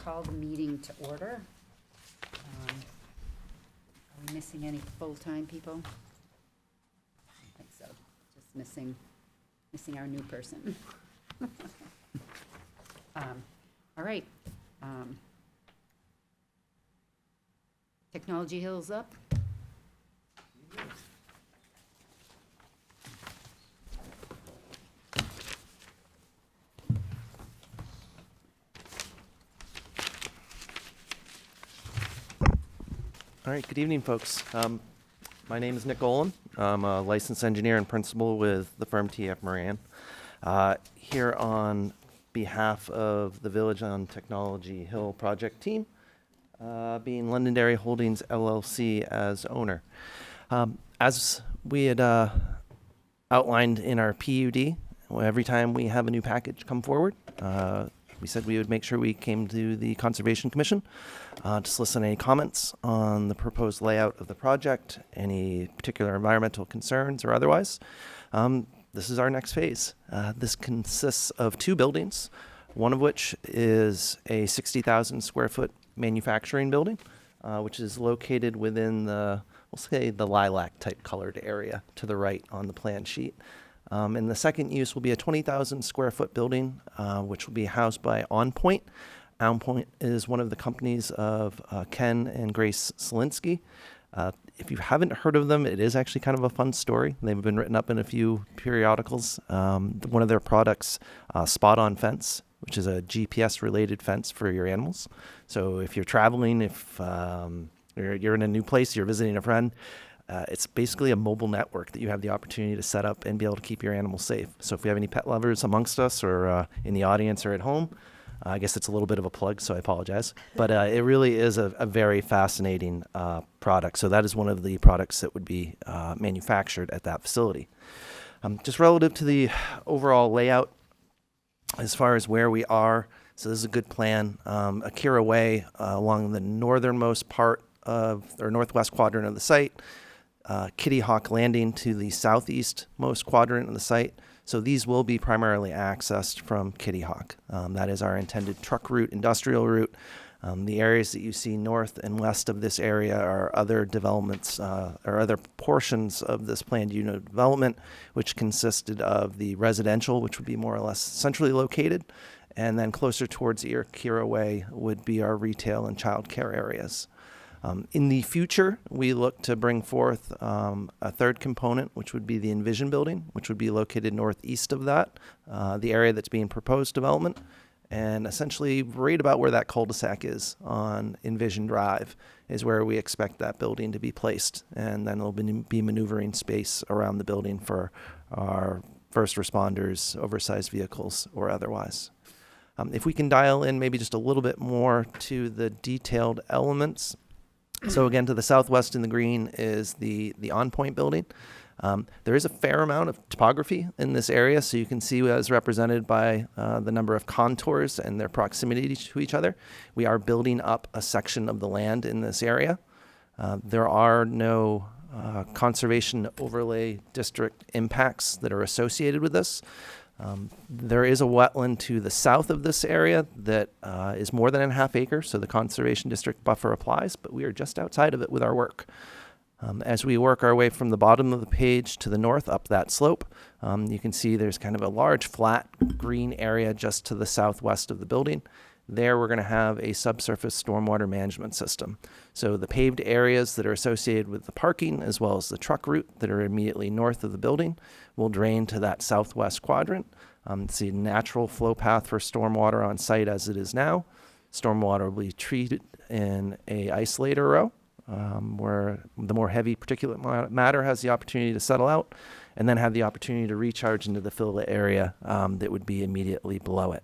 call the meeting to order. Are we missing any full-time people? I don't think so. Just missing our new person. All right. Technology Hills up. All right, good evening, folks. My name is Nick Olin. I'm a licensed engineer and principal with the firm TF Moran. Here on behalf of the Village on Technology Hill project team, being Londonderry Holdings LLC as owner. As we had outlined in our PUD, every time we have a new package come forward, we said we would make sure we came to the Conservation Commission to solicit any comments on the proposed layout of the project, any particular environmental concerns or otherwise. This is our next phase. This consists of two buildings, one of which is a 60,000 square foot manufacturing building, which is located within the, we'll say, the lilac type colored area to the right on the plan sheet. And the second use will be a 20,000 square foot building, which will be housed by OnPoint. OnPoint is one of the companies of Ken and Grace Selinsky. If you haven't heard of them, it is actually kind of a fun story. They've been written up in a few periodicals. One of their products, Spot On Fence, which is a GPS-related fence for your animals. So if you're traveling, if you're in a new place, you're visiting a friend, it's basically a mobile network that you have the opportunity to set up and be able to keep your animals safe. So if we have any pet lovers amongst us or in the audience or at home, I guess it's a little bit of a plug, so I apologize. But it really is a very fascinating product. So that is one of the products that would be manufactured at that facility. Just relative to the overall layout, as far as where we are, so this is a good plan. Akira Way along the northernmost part of, or northwest quadrant of the site, Kitty Hawk Landing to the southeastmost quadrant of the site. So these will be primarily accessed from Kitty Hawk. That is our intended truck route, industrial route. The areas that you see north and west of this area are other developments or other portions of this planned unit development, which consisted of the residential, which would be more or less centrally located. And then closer towards Akira Way would be our retail and childcare areas. In the future, we look to bring forth a third component, which would be the Envision building, which would be located northeast of that, the area that's being proposed development, and essentially right about where that cul-de-sac is on Envision Drive is where we expect that building to be placed, and then there'll be maneuvering space around the building for our first responders, oversized vehicles, or otherwise. If we can dial in maybe just a little bit more to the detailed elements. So again, to the southwest in the green is the OnPoint building. There is a fair amount of topography in this area, so you can see as represented by the number of contours and their proximity to each other. We are building up a section of the land in this area. There are no conservation overlay district impacts that are associated with this. There is a wetland to the south of this area that is more than a half acre, so the conservation district buffer applies, but we are just outside of it with our work. As we work our way from the bottom of the page to the north up that slope, you can see there's kind of a large flat green area just to the southwest of the building. There we're going to have a subsurface stormwater management system. So the paved areas that are associated with the parking as well as the truck route that are immediately north of the building will drain to that southwest quadrant. It's a natural flow path for stormwater on site as it is now. Stormwater will be treated in a isolator row where the more heavy particulate matter has the opportunity to settle out and then have the opportunity to recharge into the fill area that would be immediately below it.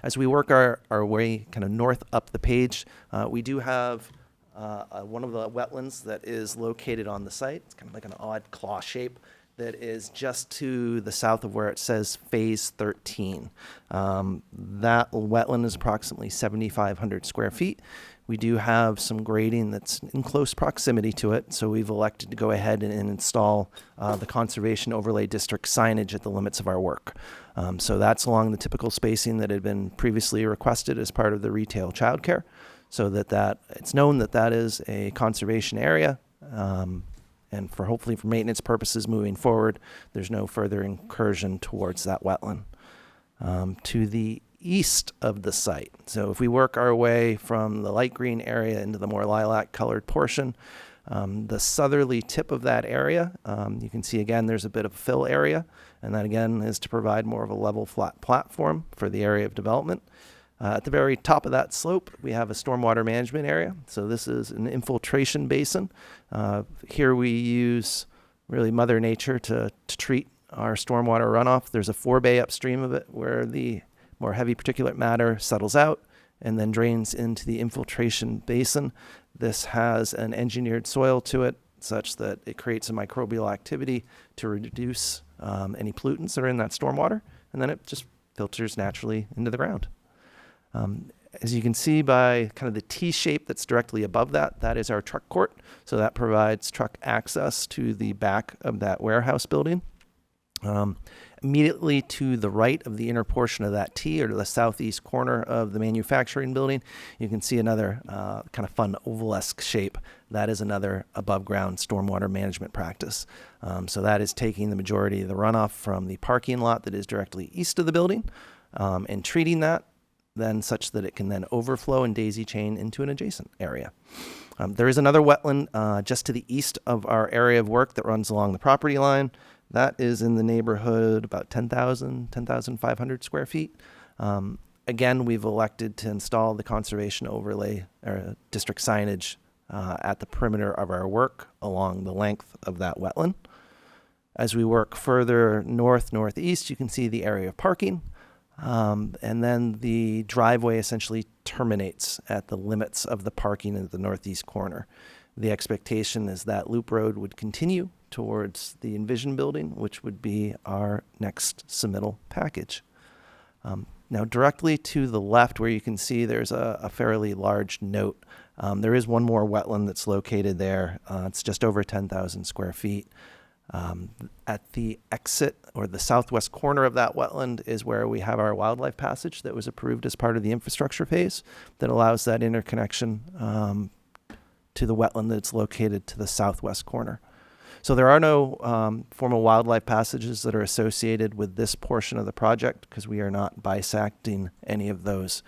As we work our way kind of north up the page, we do have one of the wetlands that is located on the site. It's kind of like an odd claw shape that is just to the south of where it says Phase 13. That wetland is approximately 7,500 square feet. We do have some grading that's in close proximity to it, so we've elected to go ahead and install the Conservation Overlay District signage at the limits of our work. So that's along the typical spacing that had been previously requested as part of the retail childcare, so that it's known that that is a conservation area, and hopefully for maintenance purposes moving forward, there's no further incursion towards that wetland. To the east of the site. So if we work our way from the light green area into the more lilac colored portion, the southerly tip of that area, you can see again there's a bit of fill area, and that again is to provide more of a level flat platform for the area of development. At the very top of that slope, we have a stormwater management area. So this is an infiltration basin. Here we use really Mother Nature to treat our stormwater runoff. There's a forebay upstream of it where the more heavy particulate matter settles out and then drains into the infiltration basin. This has an engineered soil to it such that it creates a microbial activity to reduce any pollutants that are in that stormwater, and then it just filters naturally into the ground. As you can see by kind of the T shape that's directly above that, that is our truck court. So that provides truck access to the back of that warehouse building. Immediately to the right of the inner portion of that T, or to the southeast corner of the manufacturing building, you can see another kind of fun oval-esque shape. That is another above-ground stormwater management practice. So that is taking the majority of the runoff from the parking lot that is directly east of the building and treating that then such that it can then overflow and daisy chain into an adjacent area. There is another wetland just to the east of our area of work that runs along the property line. That is in the neighborhood about 10,500 square feet. Again, we've elected to install the conservation overlay or district signage at the perimeter of our work along the length of that wetland. As we work further northeast, you can see the area of parking. And then the driveway essentially terminates at the limits of the parking in the northeast corner. The expectation is that loop road would continue towards the Envision building, which would be our next submittal package. Now, directly to the left where you can see there's a fairly large note, there is one more wetland that's located there. It's just over 10,000 square feet. At the exit or the southwest corner of that wetland is where we have our wildlife passage that was approved as part of the infrastructure phase that allows that interconnection to the wetland that's located to the southwest corner. So there are no formal wildlife passages that are associated with this portion of the project because we are not bisecting any of those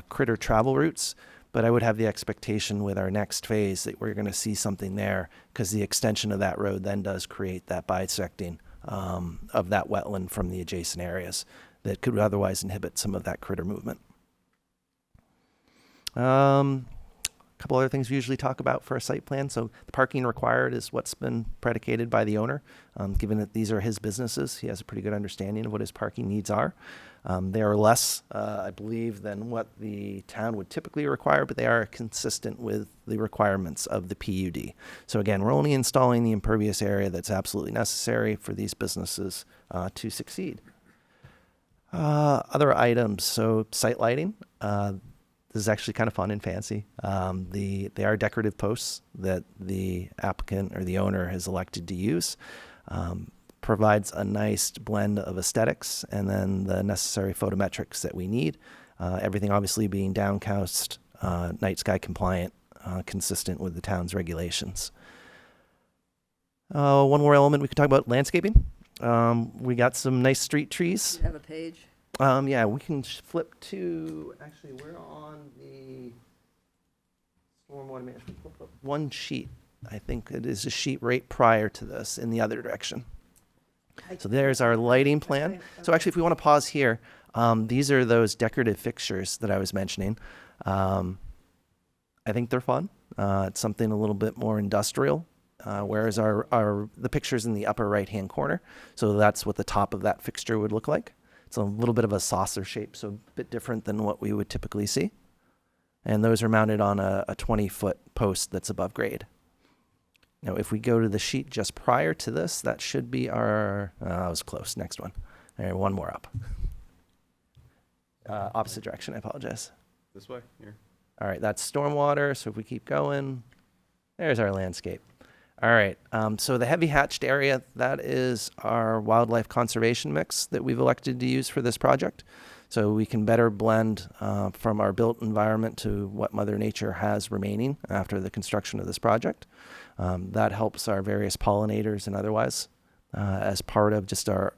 critter travel routes. But I would have the expectation with our next phase that we're going to see something there because the extension of that road then does create that bisecting of that wetland from the adjacent areas that could otherwise inhibit some of that critter movement. A couple other things we usually talk about for a site plan. So the parking required is what's been predicated by the owner. Given that these are his businesses, he has a pretty good understanding of what his parking needs are. They are less, I believe, than what the town would typically require, but they are consistent with the requirements of the PUD. So again, we're only installing the impervious area that's absolutely necessary for these businesses to succeed. Other items, so site lighting. This is actually kind of fun and fancy. They are decorative posts that the applicant or the owner has elected to use. Provides a nice blend of aesthetics and then the necessary photometrics that we need. Everything obviously being downcast, night sky compliant, consistent with the town's regulations. One more element we could talk about, landscaping. We got some nice street trees. You have a page? Yeah, we can flip to, actually, we're on the stormwater management. One sheet. I think it is a sheet right prior to this in the other direction. So there's our lighting plan. So actually, if we want to pause here, these are those decorative fixtures that I was mentioning. I think they're fun. It's something a little bit more industrial, whereas the picture's in the upper right-hand corner. So that's what the top of that fixture would look like. It's a little bit of a saucer shape, so a bit different than what we would typically see. And those are mounted on a 20-foot post that's above grade. Now, if we go to the sheet just prior to this, that should be our, that was close, next one. All right, one more up. Opposite direction, I apologize. This way, here. All right, that's stormwater, so if we keep going, there's our landscape. All right, so the heavy hatched area, that is our wildlife conservation mix that we've elected to use for this project. So we can better blend from our built environment to what Mother Nature has remaining after the construction of this project. That helps our various pollinators and otherwise as part of just our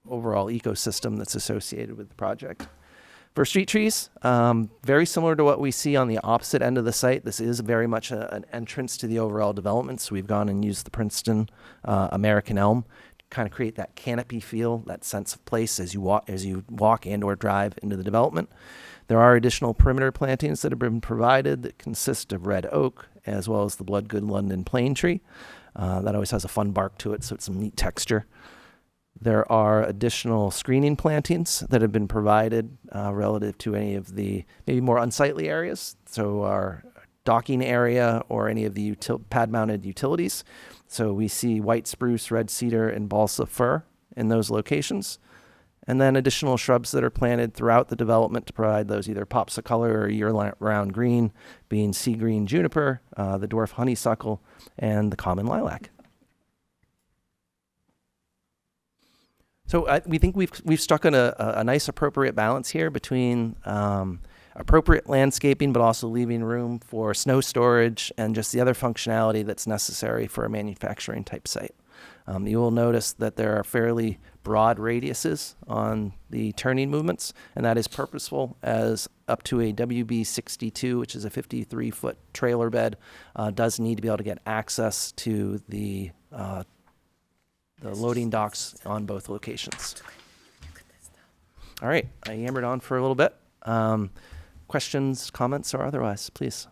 overall ecosystem that's associated with the project. For street trees, very similar to what we see on the opposite end of the site. This is very much an entrance to the overall development. So we've gone and used the Princeton American elm to kind of create that canopy feel, that sense of place as you walk and or drive into the development. There are additional perimeter plantings that have been provided that consist of red oak as well as the Bloodgood London plane tree. That always has a fun bark to it, so it's some neat texture. There are additional screening plantings that have been provided relative to any of the maybe more unsightly areas. So our docking area or any of the pad-mounted utilities. So we see white spruce, red cedar, and balsa fir in those locations. And then additional shrubs that are planted throughout the development to provide those either pops of color or year-round green, being sea green juniper, the dwarf honeysuckle, and the common lilac. So we think we've struck on a nice appropriate balance here between appropriate landscaping, but also leaving room for snow storage and just the other functionality that's necessary for a manufacturing type site. You will notice that there are fairly broad radiuses on the turning movements, and that is purposeful as up to a WB62, which is a 53-foot trailer bed, does need to be able to get access to the loading docks on both locations. All right, I yammered on for a little bit. Questions, comments, or otherwise, please.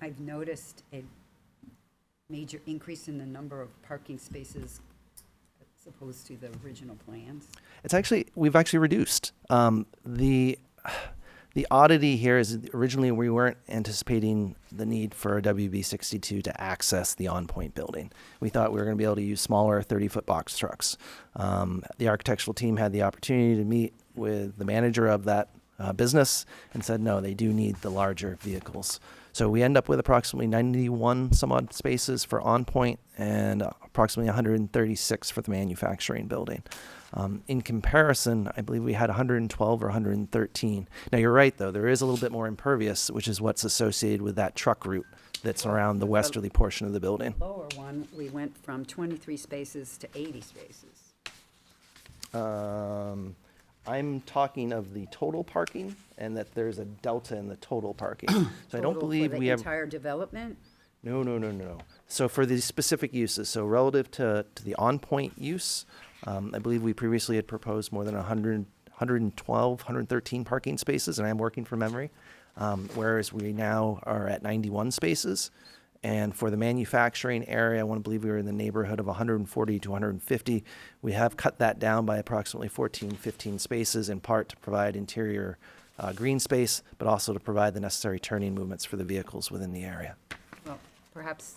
I've noticed a major increase in the number of parking spaces as opposed to the original plans. We've actually reduced. The oddity here is originally we weren't anticipating the need for a WB62 to access the on-point building. We thought we were going to be able to use smaller 30-foot box trucks. The architectural team had the opportunity to meet with the manager of that business and said, no, they do need the larger vehicles. So we end up with approximately 91 some odd spaces for on-point and approximately 136 for the manufacturing building. In comparison, I believe we had 112 or 113. Now you're right, though. There is a little bit more impervious, which is what's associated with that truck route that's around the westerly portion of the building. Lower one, we went from 23 spaces to 80 spaces. I'm talking of the total parking and that there's a delta in the total parking. So I don't Total believe for we the have. entire development? No. So for these specific uses, so relative to the on-point use, I believe we previously had proposed more than 100, 112, 113 parking spaces, and I'm working from memory, whereas we now are at 91 spaces. And for the manufacturing area, I want to believe we were in the neighborhood of 140 to 150. We have cut that down by approximately 14, 15 spaces, in part to provide interior green space, but also to provide the necessary turning movements for the vehicles within the area. Well, perhaps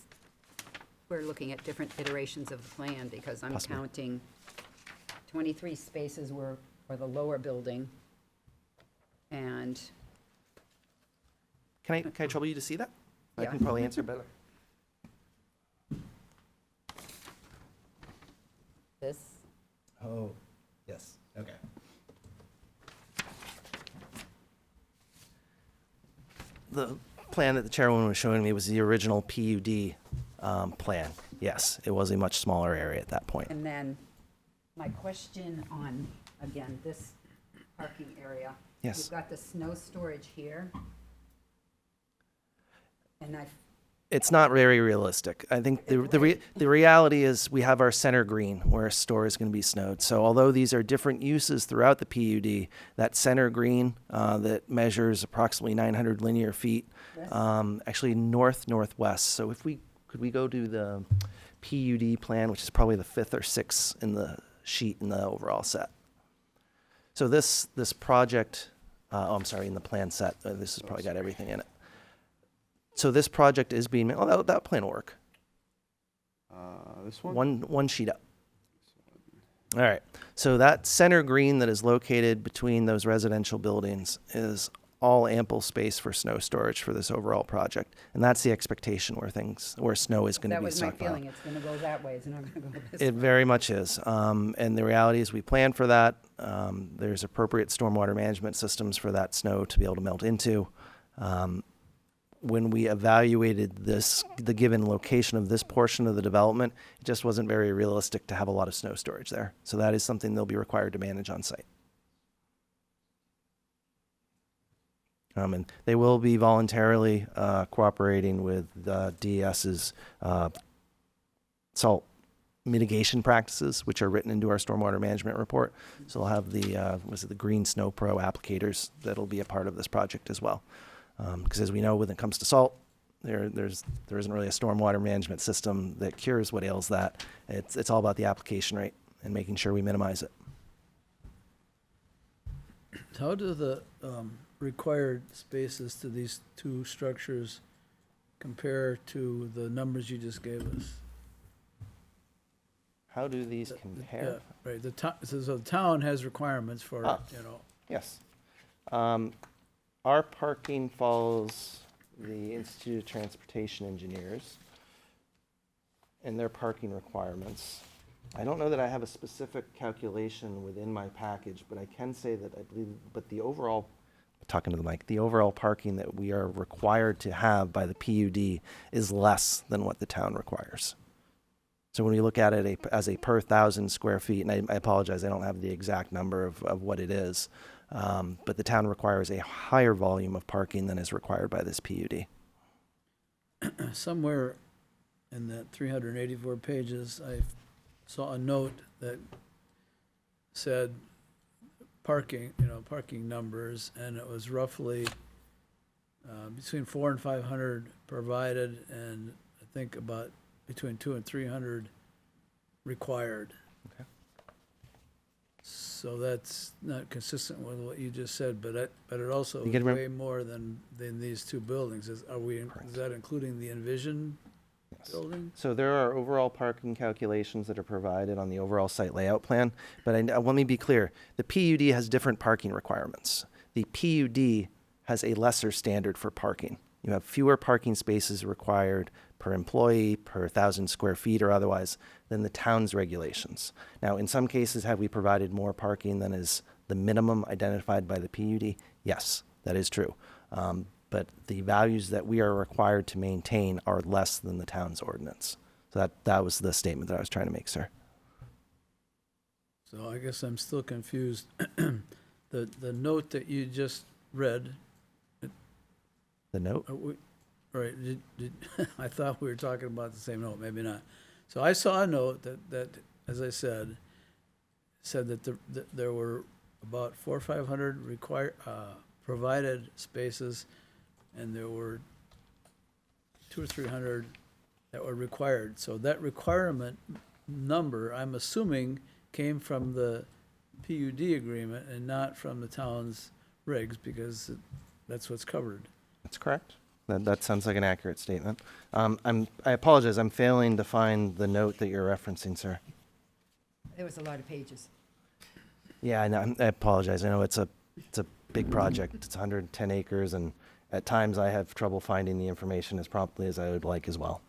we're looking at different iterations of the plan, because I'm Possibly. counting 23 spaces were for the lower building, and Can I trouble you to see that? I Yeah. can probably answer better. this, Oh, yes, okay. The plan that the chairwoman was showing me was the original PUD plan. Yes, it was a much smaller area at that point. and then my question on, again, this parking area. Yes. You've got the snow storage here. And It's not very realistic. I think the reality is we have our center green where a store is going to be snowed. So although these are different uses throughout the PUD, that center green that measures approximately 900 linear feet, This? actually northwest. So could we go to the PUD plan, which is probably the 5th or 6th in the sheet in the overall set. So this project, in the plan set, this has probably got everything in it. So this project is being, that plan will work. This one? One sheet up. All right. So that center green that is located between those residential buildings is all ample space for snow storage for this overall project. And that's the expectation where snow is going to That be was my stockpiled. feeling, it's gonna go that way, it's not gonna go this It way. very much is. And the reality is we plan for that. There's appropriate stormwater management systems for that snow to be able to melt into. When we evaluated the given location of this portion of the development, it just wasn't very realistic to have a lot of snow storage there. So that is something they'll be required to manage on site. And they will be voluntarily cooperating with DES's salt mitigation practices, which are written into our stormwater management report. So they'll have the Green Snow Pro applicators that'll be a part of this project as well. Because as we know, when it comes to salt, there isn't really a stormwater management system that cures what ails that. It's all about the application rate and making sure we minimize it. How do the required spaces to these two structures compare to the numbers you just gave us? How do these compare? Yeah, right, so the town has requirements for, Ah. Yes. Our parking follows the Institute of Transportation Engineers and their parking requirements. I don't know that I have a specific calculation within my package, but I can say that I believe, but the overall, talking to the mic, the overall parking that we are required to have by the PUD is less than what the town requires. So when we look at it as a per 1,000 square feet, and I apologize, I don't have the exact number of what it is, but the town requires a higher volume of parking than is required by this PUD. Somewhere in that 384 pages, I saw a note that said parking numbers, and it was roughly between 400 and 500 provided, and I think about between 200 and 300 required. Okay. So that's not consistent with what you just said, but it also You is gotta way more than these two buildings. Is Correct. that including the Envision Yes. building? So there are overall parking calculations that are provided on the overall site layout plan, but let me be clear. The PUD has different parking requirements. The PUD has a lesser standard for parking. You have fewer parking spaces required per employee, per 1,000 square feet or otherwise than the town's regulations. Now, in some cases, have we provided more parking than is the minimum identified by the PUD? Yes, that is true. But the values that we are required to maintain are less than the town's ordinance. So that was the statement that I was trying to make, sir. So I guess I'm still confused. The note that you just read, The note? right, I thought we were talking about the same note, maybe not. So I saw a note that as I said that there were about 400 or 500 provided spaces, and there were 200 or 300 that were required. So that requirement number, I'm assuming, came from the PUD agreement and not from the town's regs, because that's what's covered. That's correct. That sounds like an accurate statement. I apologize. I'm failing to find the note that you're referencing, sir. There was a lot of pages. Yeah, I apologize. I know it's a big project. It's 110 acres, and at times I have trouble finding the information as promptly as I would like as well.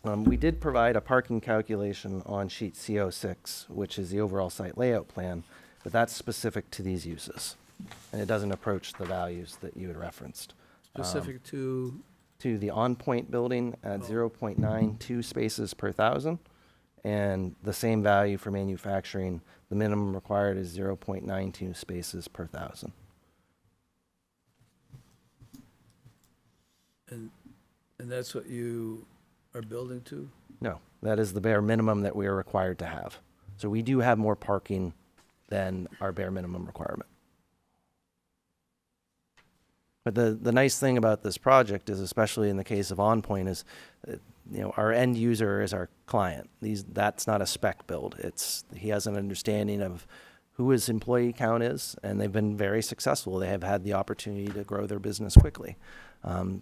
We did provide a parking calculation on sheet CO6, which is the overall site layout plan, but that's specific to these uses, and it doesn't approach the values that you had referenced. Specific to, To the on-point building at 0.92 spaces per 1,000, and the same value for manufacturing. The minimum required is 0.92 spaces per 1,000. and that's what you are building to? No, that is the bare minimum that we are required to have. So we do have more parking than our bare minimum requirement. But the nice thing about this project is, especially in the case of OnPoint, is our end user is our client. That's not a spec build. He has an understanding of who his employee count is, and they've been very successful. They have had the opportunity to grow their business quickly.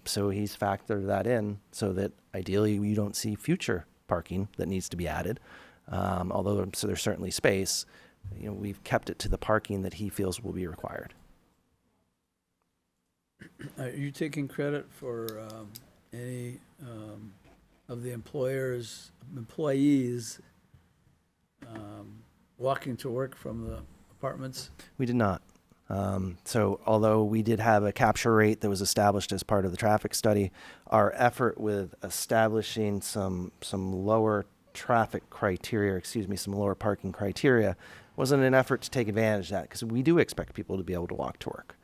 So he's factored that in so that ideally you don't see future parking that needs to be added. Although so there's certainly space, we've kept it to the parking that he feels will be required. Are you taking credit for any of the employees walking to work from the apartments? We did not. So although we did have a capture rate that was established as part of the traffic study, our effort with establishing some lower traffic criteria, some lower parking criteria, wasn't an effort to take advantage of that, because we do expect people to be able to walk to work.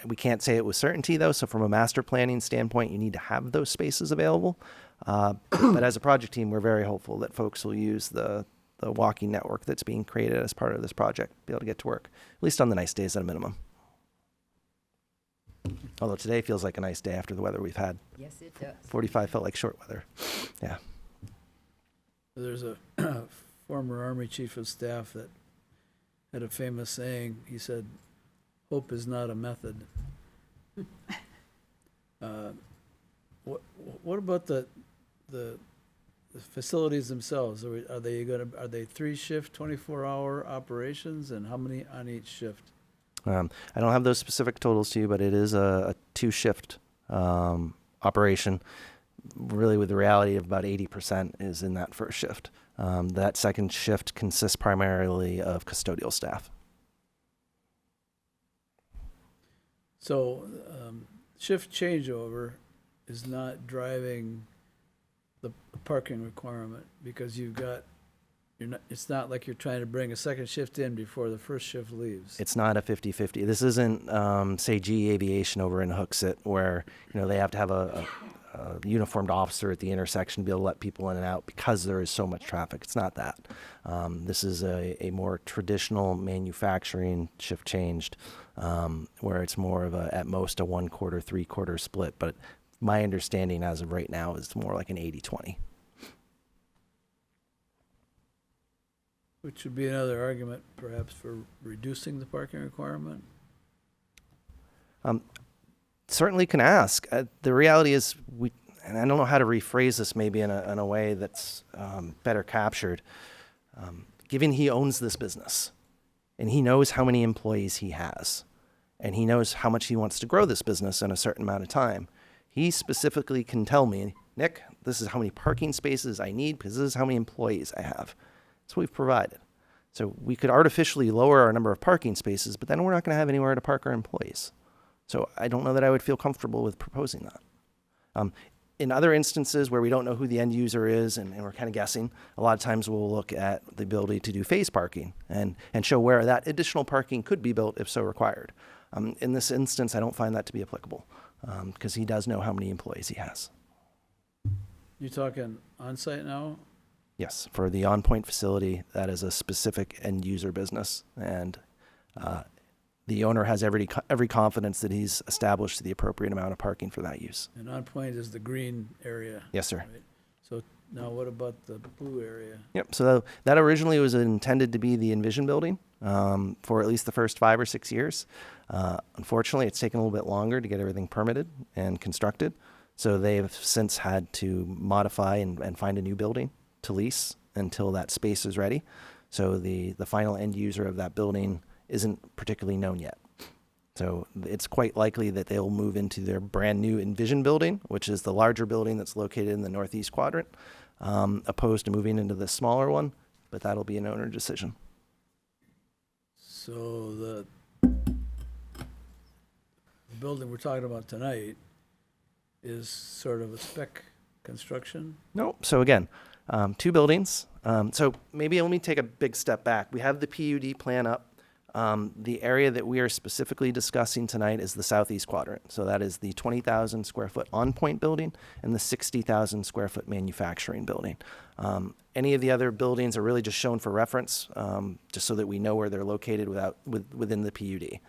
We can't say it with certainty, though, so from a master planning standpoint, you need to have those spaces available. But as a project team, we're very hopeful that folks will use the walking network that's being created as part of this project, be able to get to work, at least on the nice days at a minimum. Although today feels like a nice day after the weather we've had. Yes, it does. 45 felt like short weather. Yeah. There's a former Army chief of staff that had a famous saying. He said, "Hope is not a method." What about the facilities themselves? Are they 3-shift, 24-hour operations, and how many on each shift? I don't have those specific totals to you, but it is a 2-shift operation. Really, with the reality of about 80% is in that first shift. That second shift consists primarily of custodial staff. So shift changeover is not driving the parking requirement, because it's not like you're trying to bring a second shift in before the first shift leaves. It's not a 50-50. This isn't, say, GE Aviation over in Hooksett, where they have to have a uniformed officer at the intersection to be able to let people in and out because there is so much traffic. It's not that. This is a more traditional manufacturing shift changed, where it's more of at most a 1/4, 3/4 split. But my understanding as of right now is more like an 80-20. Which would be another argument perhaps for reducing the parking requirement. Certainly can ask. The reality is, and I don't know how to rephrase this maybe in a way that's better captured. Given he owns this business, and he knows how many employees he has, and he knows how much he wants to grow this business in a certain amount of time, he specifically can tell me, "Nick, this is how many parking spaces I need because this is how many employees I have." That's what we've provided. So we could artificially lower our number of parking spaces, but then we're not going to have anywhere to park our employees. So I don't know that I would feel comfortable with proposing that. In other instances where we don't know who the end user is and we're kind of guessing, a lot of times we'll look at the ability to do phase parking and show where that additional parking could be built if so required. In this instance, I don't find that to be applicable because he does know how many employees he has. You talking on-site now? Yes, for the on-point facility, that is a specific end user business, and the owner has every confidence that he's established the appropriate amount of parking for that use. And on point is the green area. Yes, sir. Right? So now what about the blue area? Yep. So that originally was intended to be the Envision building for at least the first 5 or 6 years. Unfortunately, it's taken a little bit longer to get everything permitted and constructed. So they've since had to modify and find a new building to lease until that space is ready. So the final end user of that building isn't particularly known yet. So it's quite likely that they'll move into their brand new Envision building, which is the larger building that's located in the northeast quadrant, opposed to moving into the smaller one, but that'll be an owner decision. So the building we're talking about tonight is sort of a spec construction? No. So again, 2 buildings. So maybe let me take a big step back. We have the PUD plan up. The area that we are specifically discussing tonight is the southeast quadrant. So that is the 20,000 square foot on-point building and the 60,000 square foot manufacturing building. Any of the other buildings are really just shown for reference, just so that we know where they're located within the PUD.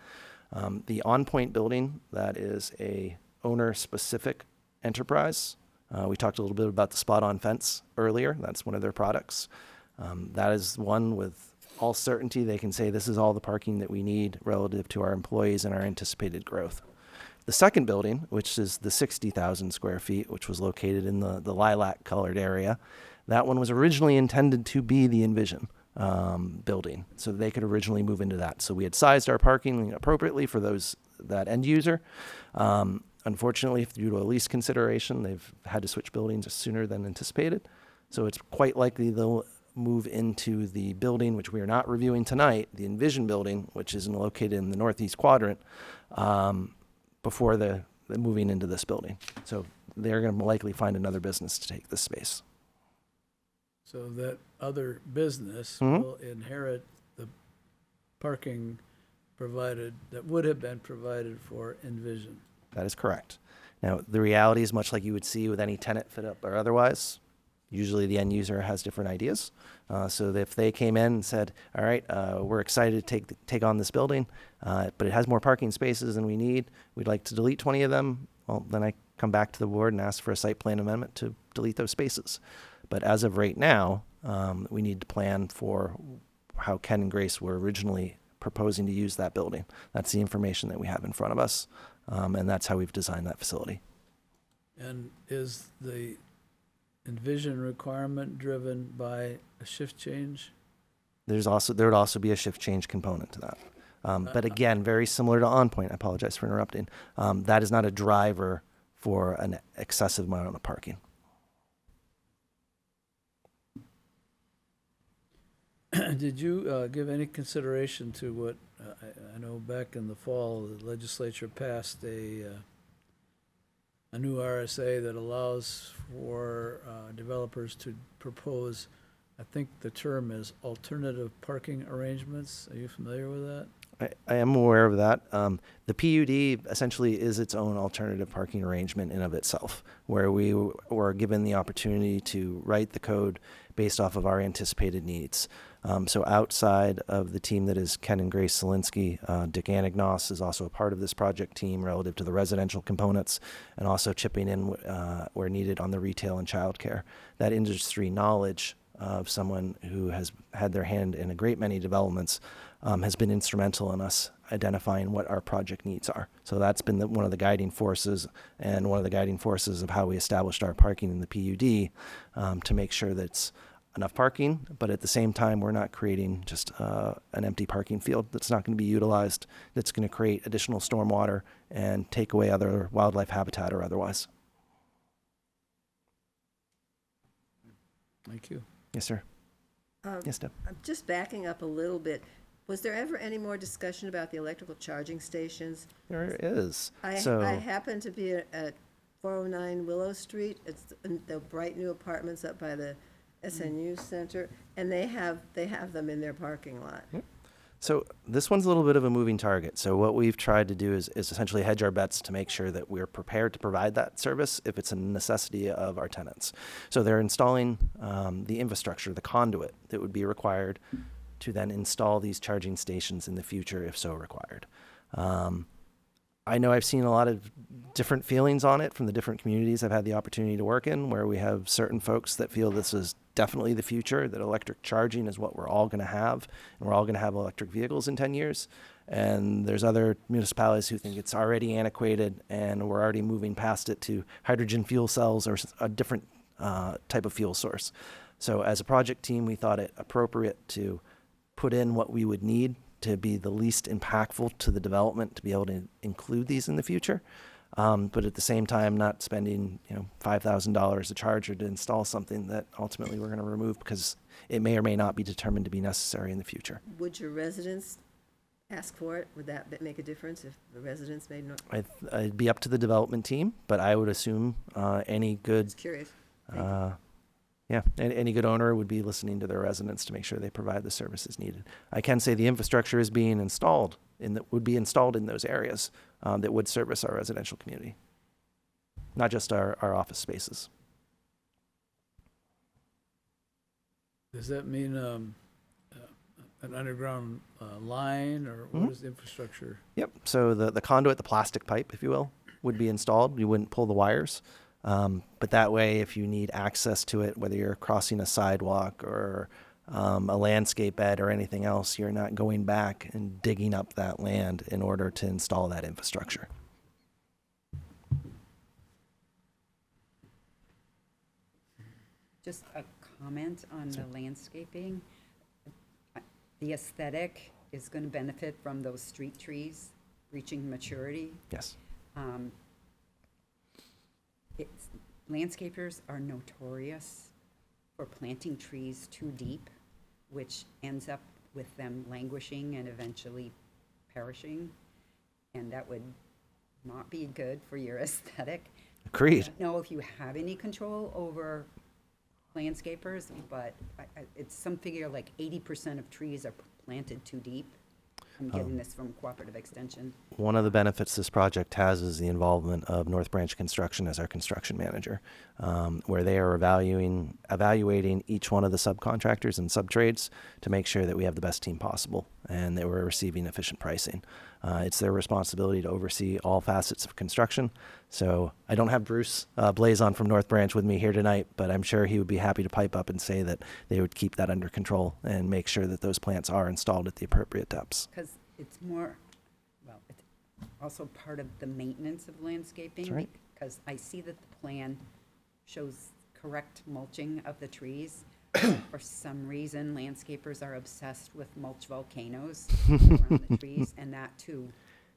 The on-point building, that is a owner-specific enterprise. We talked a little bit about the spot-on fence earlier. That's one of their products. That is one with all certainty, they can say this is all the parking that we need relative to our employees and our anticipated growth. The second building, which is the 60,000 square feet, which was located in the lilac colored area, that one was originally intended to be the Envision building. So they could originally move into that. So we had sized our parking appropriately for that end user. Unfortunately, due to a lease consideration, they've had to switch buildings sooner than anticipated. So it's quite likely they'll move into the building, which we are not reviewing tonight, the Envision building, which is located in the northeast quadrant, before the moving into this building. So they're going to likely find another business to take this space. So that other business Mhm. will inherit the parking provided, that would have been provided for Envision. That is correct. Now, the reality is much like you would see with any tenant fit up or otherwise. Usually the end user has different ideas. So if they came in and said, all right, we're excited to take on this building, but it has more parking spaces than we need, we'd like to delete 20 of them, well, then I come back to the board and ask for a site plan amendment to delete those spaces. But as of right now, we need to plan for how Ken and Grace were originally proposing to use that building. That's the information that we have in front of us, and that's how we've designed that facility. And is the Envision requirement driven by a shift change? There would also be a shift change component to that. But again, very similar to OnPoint, I apologize for interrupting. That is not a driver for an excessive amount of parking. Did you give any consideration to what, I know back in the fall, the legislature passed a new RSA that allows for developers to propose, I think the term is alternative parking arrangements. Are you familiar with that? I am aware of that. The PUD essentially is its own alternative parking arrangement in of itself, where we were given the opportunity to write the code based off of our anticipated needs. So outside of the team that is Ken and Grace Zielinski, Dick Anagnos is also a part of this project team relative to the residential components and also chipping in where needed on the retail and childcare. That industry knowledge of someone who has had their hand in a great many developments has been instrumental in us identifying what our project needs are. So that's been one of the guiding forces and one of the guiding forces of how we established our parking in the PUD to make sure that it's enough parking, but at the same time, we're not creating just an empty parking field that's not going to be utilized, that's going to create additional stormwater and take away other wildlife habitat or otherwise. Thank you. Yes, sir. Yes, Deb. I'm just backing up a little bit. Was there ever any more discussion about the electrical charging stations? There is. I happen to be at 409 Willow Street. It's the bright new apartments up by the SNU Center, and they have them in their parking lot. So this one's a little bit of a moving target. So what we've tried to do is essentially hedge our bets to make sure that we're prepared to provide that service if it's a necessity of our tenants. So they're installing the infrastructure, the conduit that would be required to then install these charging stations in the future if so required. I know I've seen a lot of different feelings on it from the different communities I've had the opportunity to work in, where we have certain folks that feel this is definitely the future, that electric charging is what we're all going to have, and we're all going to have electric vehicles in 10 years. And there's other municipalities who think it's already antiquated and we're already moving past it to hydrogen fuel cells or a different type of fuel source. So as a project team, we thought it appropriate to put in what we would need to be the least impactful to the development to be able to include these in the future. But at the same time, not spending $5,000 a charger to install something that ultimately we're going to remove because it may or may not be determined to be necessary in the future. Would your residents ask for it? Would that make a difference if the residents made no? It'd be up to the development team, but I would assume any good Just curious. Thank you. any good owner would be listening to their residents to make sure they provide the services needed. I can say the infrastructure is being installed would be installed in those areas that would service our residential community, not just our office spaces. Does that mean an underground line, or what is the infrastructure? Yep. So the conduit, the plastic pipe, if you will, would be installed. You wouldn't pull the wires. But that way, if you need access to it, whether you're crossing a sidewalk or a landscape bed or anything else, you're not going back and digging up that land in order to install that infrastructure. Just a comment on the landscaping. The aesthetic is going to benefit from those street trees reaching maturity. Yes. It's, landscapers are notorious for planting trees too deep, which ends up with them languishing and eventually perishing. And that would not be good for your aesthetic. Agreed. I don't know if you have any control over landscapers, but it's some figure like 80% of trees are planted too deep. I'm getting this from Cooperative Extension. One of the benefits this project has is the involvement of North Branch Construction as our construction manager, where they are evaluating each one of the subcontractors and subtrades to make sure that we have the best team possible and that we're receiving efficient pricing. It's their responsibility to oversee all facets of construction. So I don't have Bruce Blazon from North Branch with me here tonight, but I'm sure he would be happy to pipe up and say that they would keep that under control and make sure that those plants are installed at the appropriate depths. Because it's more, well, it's also part of the maintenance of landscaping. That's right. Because I see that the plan shows correct mulching of the trees. For some reason, landscapers are obsessed with mulch volcanoes around the trees, and that too.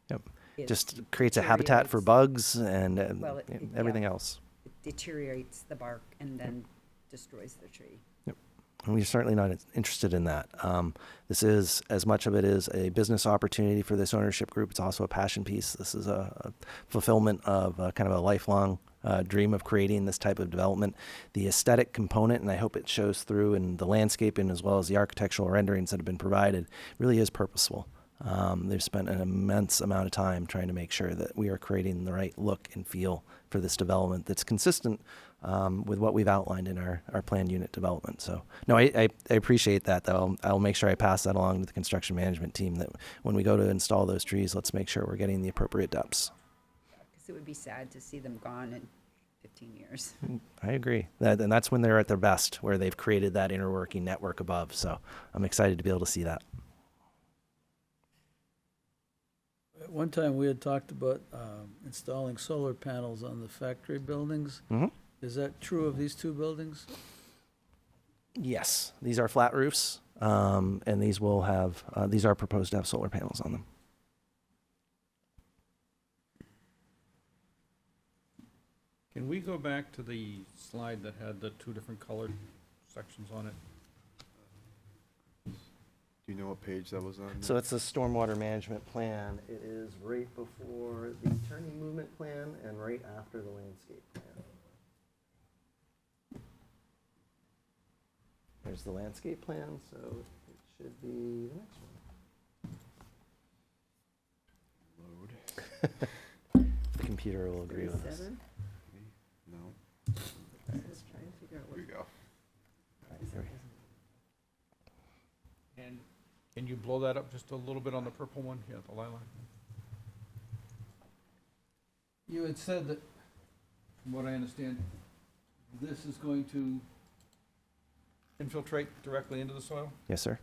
Yep. is- Just creates a habitat for deteriorates- bugs and Well, it- everything yeah. else. It deteriorates the bark and then destroys the tree. And we're certainly not interested in that. This is, as much of it is a business opportunity for this ownership group, it's also a passion piece. This is a fulfillment of kind of a lifelong dream of creating this type of development. The aesthetic component, and I hope it shows through in the landscaping as well as the architectural renderings that have been provided, really is purposeful. They've spent an immense amount of time trying to make sure that we are creating the right look and feel for this development that's consistent with what we've outlined in our planned unit development. So, no, I appreciate that, though. I'll make sure I pass that along to the construction management team that when we go to install those trees, let's make sure we're getting the appropriate depths. Because it would be sad to see them gone in 15 years. I agree. And that's when they're at their best, where they've created that inner working network above. So I'm excited to be able to see that. At one time, we had talked about installing solar panels on the factory buildings. Mm-hmm. Is that true of these two buildings? Yes, these are flat roofs, and these will have, these are proposed to have solar panels on them. Can we go back to the slide that had the two different colored sections on it? Do you know what page that was on? So it's a stormwater management plan. It is right before the turning movement plan and right after the landscape plan. There's the landscape plan, so it should be the next Load. one. The computer will agree with us. 37? No. Just trying to figure out Here what. we go. There we go. And can you blow that up just a little bit on the purple one? Yeah, the lilac. You had said that, from what I understand, this is going to infiltrate directly into the soil? Yes, sir.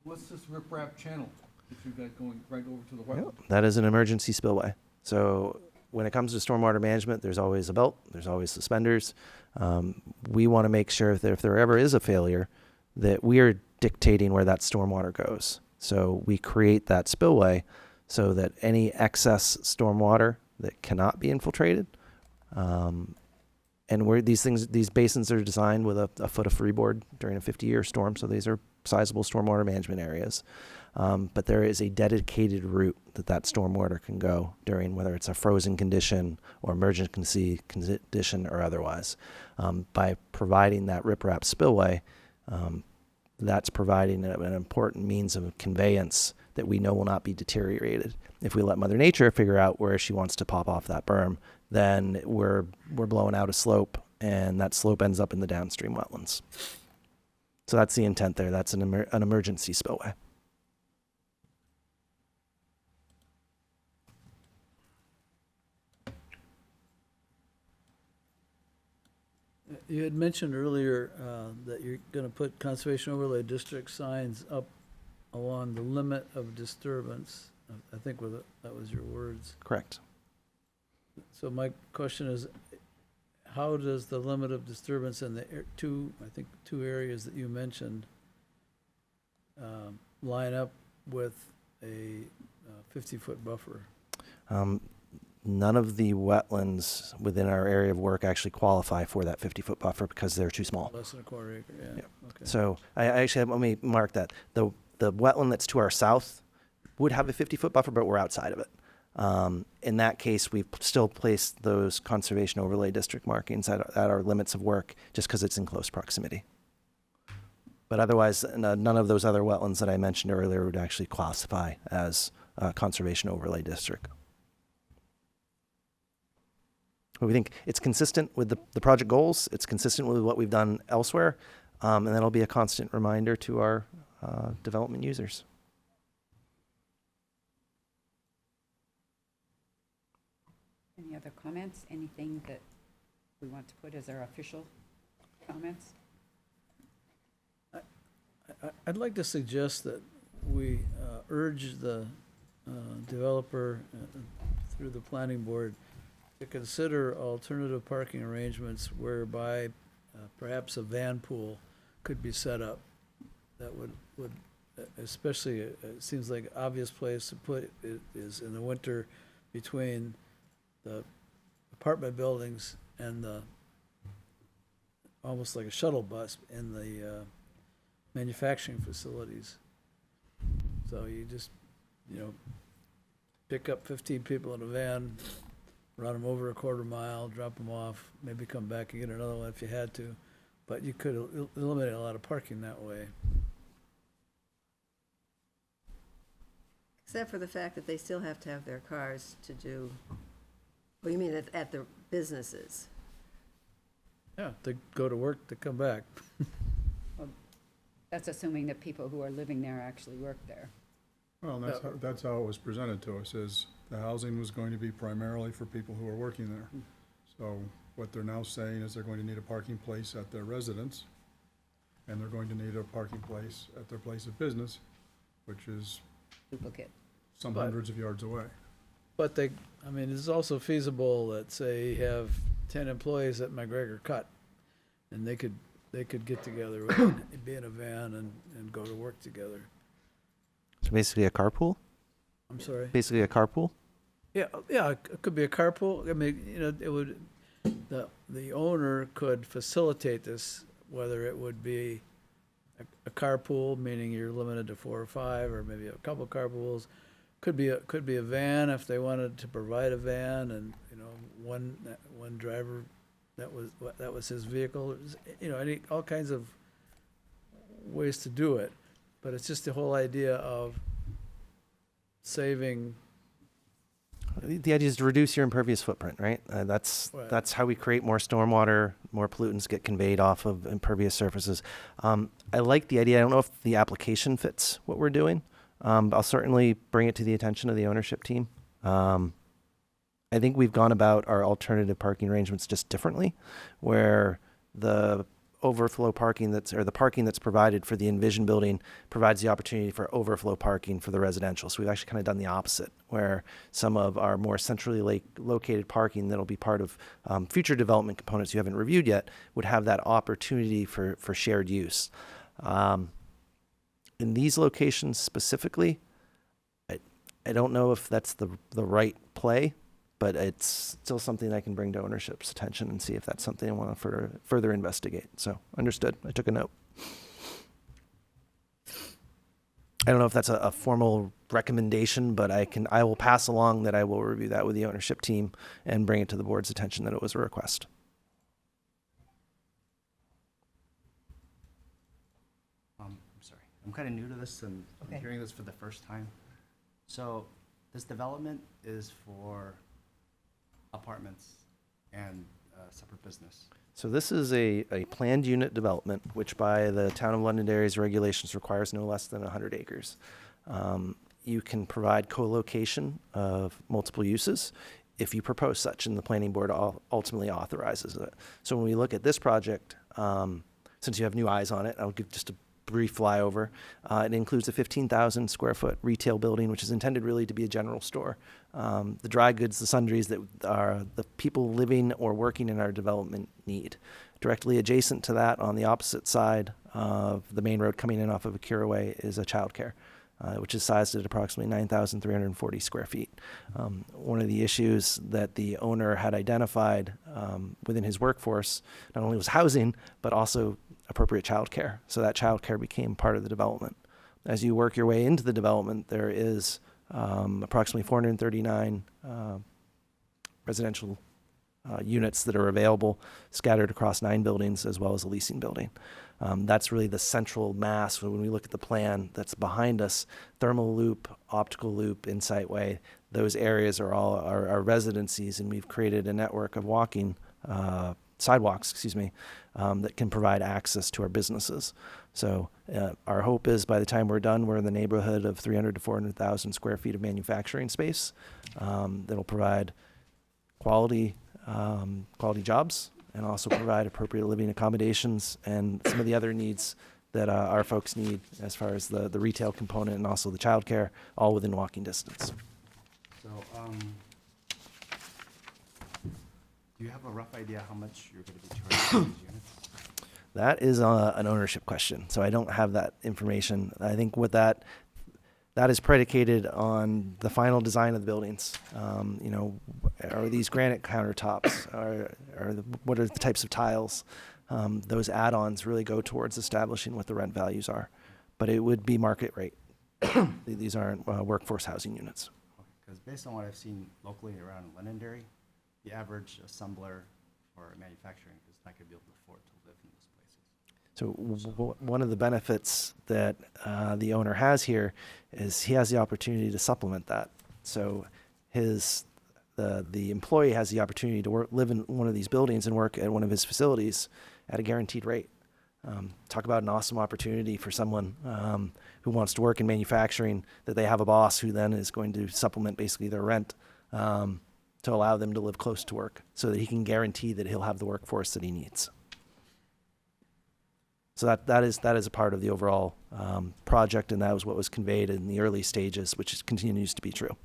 What's this riprap channel that you've got going right over to the Yep, wetland? that is an emergency spillway. So when it comes to stormwater management, there's always a belt, there's always suspenders. We want to make sure that if there ever is a failure, that we are dictating where that stormwater goes. So we create that spillway so that any excess stormwater that cannot be infiltrated, and where these basins are designed with a foot of freeboard during a 50-year storm, so these are sizable stormwater management areas. But there is a dedicated route that stormwater can go during, whether it's a frozen condition or emergency condition or otherwise. By providing that riprap spillway, that's providing an important means of conveyance that we know will not be deteriorated. If we let Mother Nature figure out where she wants to pop off that berm, then we're blowing out a slope, and that slope ends up in the downstream wetlands. So that's the intent there. That's an emergency spillway. You had mentioned earlier that you're going to put conservation overlay district signs up along the limit of disturbance. I think that was your words. Correct. So my question is, how does the limit of disturbance in the two areas that you mentioned line up with a 50-foot buffer? None of the wetlands within our area of work actually qualify for that 50-foot buffer because they're too small. Less than a quarter acre, yeah. Yep. Okay. So I actually let me mark that. The wetland that's to our south would have a 50-foot buffer, but we're outside of it. In that case, we've still placed those conservation overlay district markings at our limits of work just because it's in close proximity. But otherwise, none of those other wetlands that I mentioned earlier would actually classify as conservation overlay district. But we think it's consistent with the project goals. It's consistent with what we've done elsewhere. And that'll be a constant reminder to our development users. Any other comments? Anything that we want to put as our official comments? I'd like to suggest that we urge the developer through the planning board to consider alternative parking arrangements whereby perhaps a van pool could be set up. That would especially, it seems like an obvious place to put it is in the winter between the apartment buildings and the, almost like a shuttle bus in the manufacturing facilities. So you just, pick up 15 people in a van, run them over a quarter mile, drop them off, maybe come back and get another one if you had to. But you could eliminate a lot of parking that way. Except for the fact that they still have to have their cars to do, well, you mean at the businesses? Yeah, they go to work, they come back. That's assuming that people who are living there actually work there. Well, that's how it was presented to us, is the housing was going to be primarily for people who are working there. So what they're now saying is they're going to need a parking place at their residence, and they're going to need a parking place at their place of business, which is Duplicate. some But- hundreds of yards away. But it's also feasible that, say, you have 10 employees at McGregor Cut, and they could get together, be in a van and go to work together. So basically a carpool? I'm sorry? Basically a carpool? Yeah, it could be a carpool. I mean, it would, the owner could facilitate this, whether it would be a carpool, meaning you're limited to 4 or 5, or maybe a couple carpools. Could be a van if they wanted to provide a van, and one driver that was his vehicle. All kinds of ways to do it, but it's just the whole idea of saving. The idea is to reduce your impervious footprint, right? That's how we create more stormwater, more pollutants get conveyed off of impervious surfaces. I like the idea. I don't know if the application fits what we're doing. I'll certainly bring it to the attention of the ownership team. I think we've gone about our alternative parking arrangements just differently, where the overflow parking the parking that's provided for the Envision building provides the opportunity for overflow parking for the residential. So we've actually kind of done the opposite, where some of our more centrally located parking that'll be part of future development components you haven't reviewed yet would have that opportunity for shared use. In these locations specifically, I don't know if that's the right play, but it's still something I can bring to ownership's attention and see if that's something I want to further investigate. So understood. I took a note. I don't know if that's a formal recommendation, but I will pass along that I will review that with the ownership team and bring it to the board's attention that it was a request. I'm sorry. I'm kind of new to this and Okay. I'm hearing this for the first time. So this development is for apartments and separate business. So this is a planned unit development, which by the Town of Londonderry's regulations requires no less than 100 acres. You can provide co-location of multiple uses. if you propose such, and the planning board ultimately authorizes it. So when we look at this project, since you have new eyes on it, I'll give just a brief flyover. It includes a 15,000 square foot retail building, which is intended really to be a general store. The dry goods, the sundries that are the people living or working in our development need. Directly adjacent to that, on the opposite side of the main road coming in off of Akira Way, is a childcare, which is sized at approximately 9,340 square feet. One of the issues that the owner had identified within his workforce not only was housing, but also appropriate childcare. So that childcare became part of the development. As you work your way into the development, there is approximately 439 residential units that are available, scattered across 9 buildings, as well as a leasing building. That's really the central mass. When we look at the plan that's behind us, thermal loop, optical loop, Insight Way, those areas are all our residencies, and we've created a network of sidewalks, that can provide access to our businesses. So our hope is by the time we're done, we're in the neighborhood of 300 to 400,000 square feet of manufacturing space that'll provide quality jobs, and also provide appropriate living accommodations and some of the other needs that our folks need as far as the retail component and also the childcare, all within walking distance. So, do you have a rough idea how much you're going to be charging for these units? That is an ownership question, so I don't have that information. I think what that is predicated on the final design of the buildings. Are these granite countertops? What are the types of tiles? Those add-ons really go towards establishing what the rent values are, but it would be market rate. These aren't workforce housing units. Because based on what I've seen locally around Londonderry, the average assembler or manufacturing is not going to be able to afford to live in those places. So one of the benefits that the owner has here is he has the opportunity to supplement that. So the employee has the opportunity to live in one of these buildings and work at one of his facilities at a guaranteed rate. Talk about an awesome opportunity for someone who wants to work in manufacturing, that they have a boss who then is going to supplement basically their rent to allow them to live close to work, so that he can guarantee that he'll have the workforce that he needs. So that is a part of the overall project, and that was what was conveyed in the early stages, which continues to be true.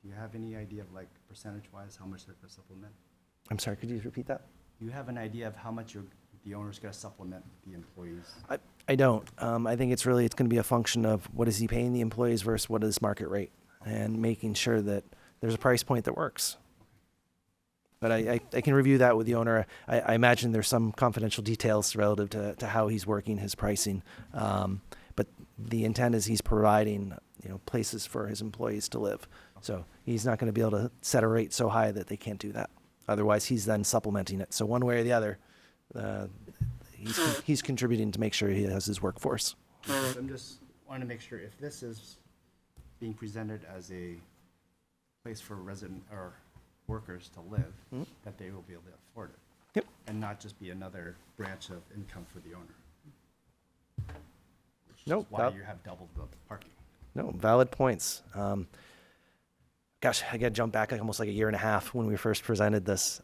Do you have any idea of, like, percentage-wise, how much they're going to supplement? I'm sorry, could you repeat that? Do you have an idea of how much the owner's going to supplement the employees? I don't. I think it's going to be a function of what is he paying the employees versus what is market rate, and making sure that there's a price point that works. But I can review that with the owner. I imagine there's some confidential details relative to how he's working his pricing. But the intent is he's providing places for his employees to live. So he's not going to be able to set a rate so high that they can't do that. Otherwise, he's then supplementing it. So one way or the other, he's contributing to make sure he has his workforce. I'm just wanting to make sure if this is being presented as a place for resident or workers to live, that they will be able to afford it. Yep. And not just be another branch of income for the owner. Which is Nope, why you have doubled the parking. No, valid points. Gosh, I got to jump back almost like a year and a half when we first presented this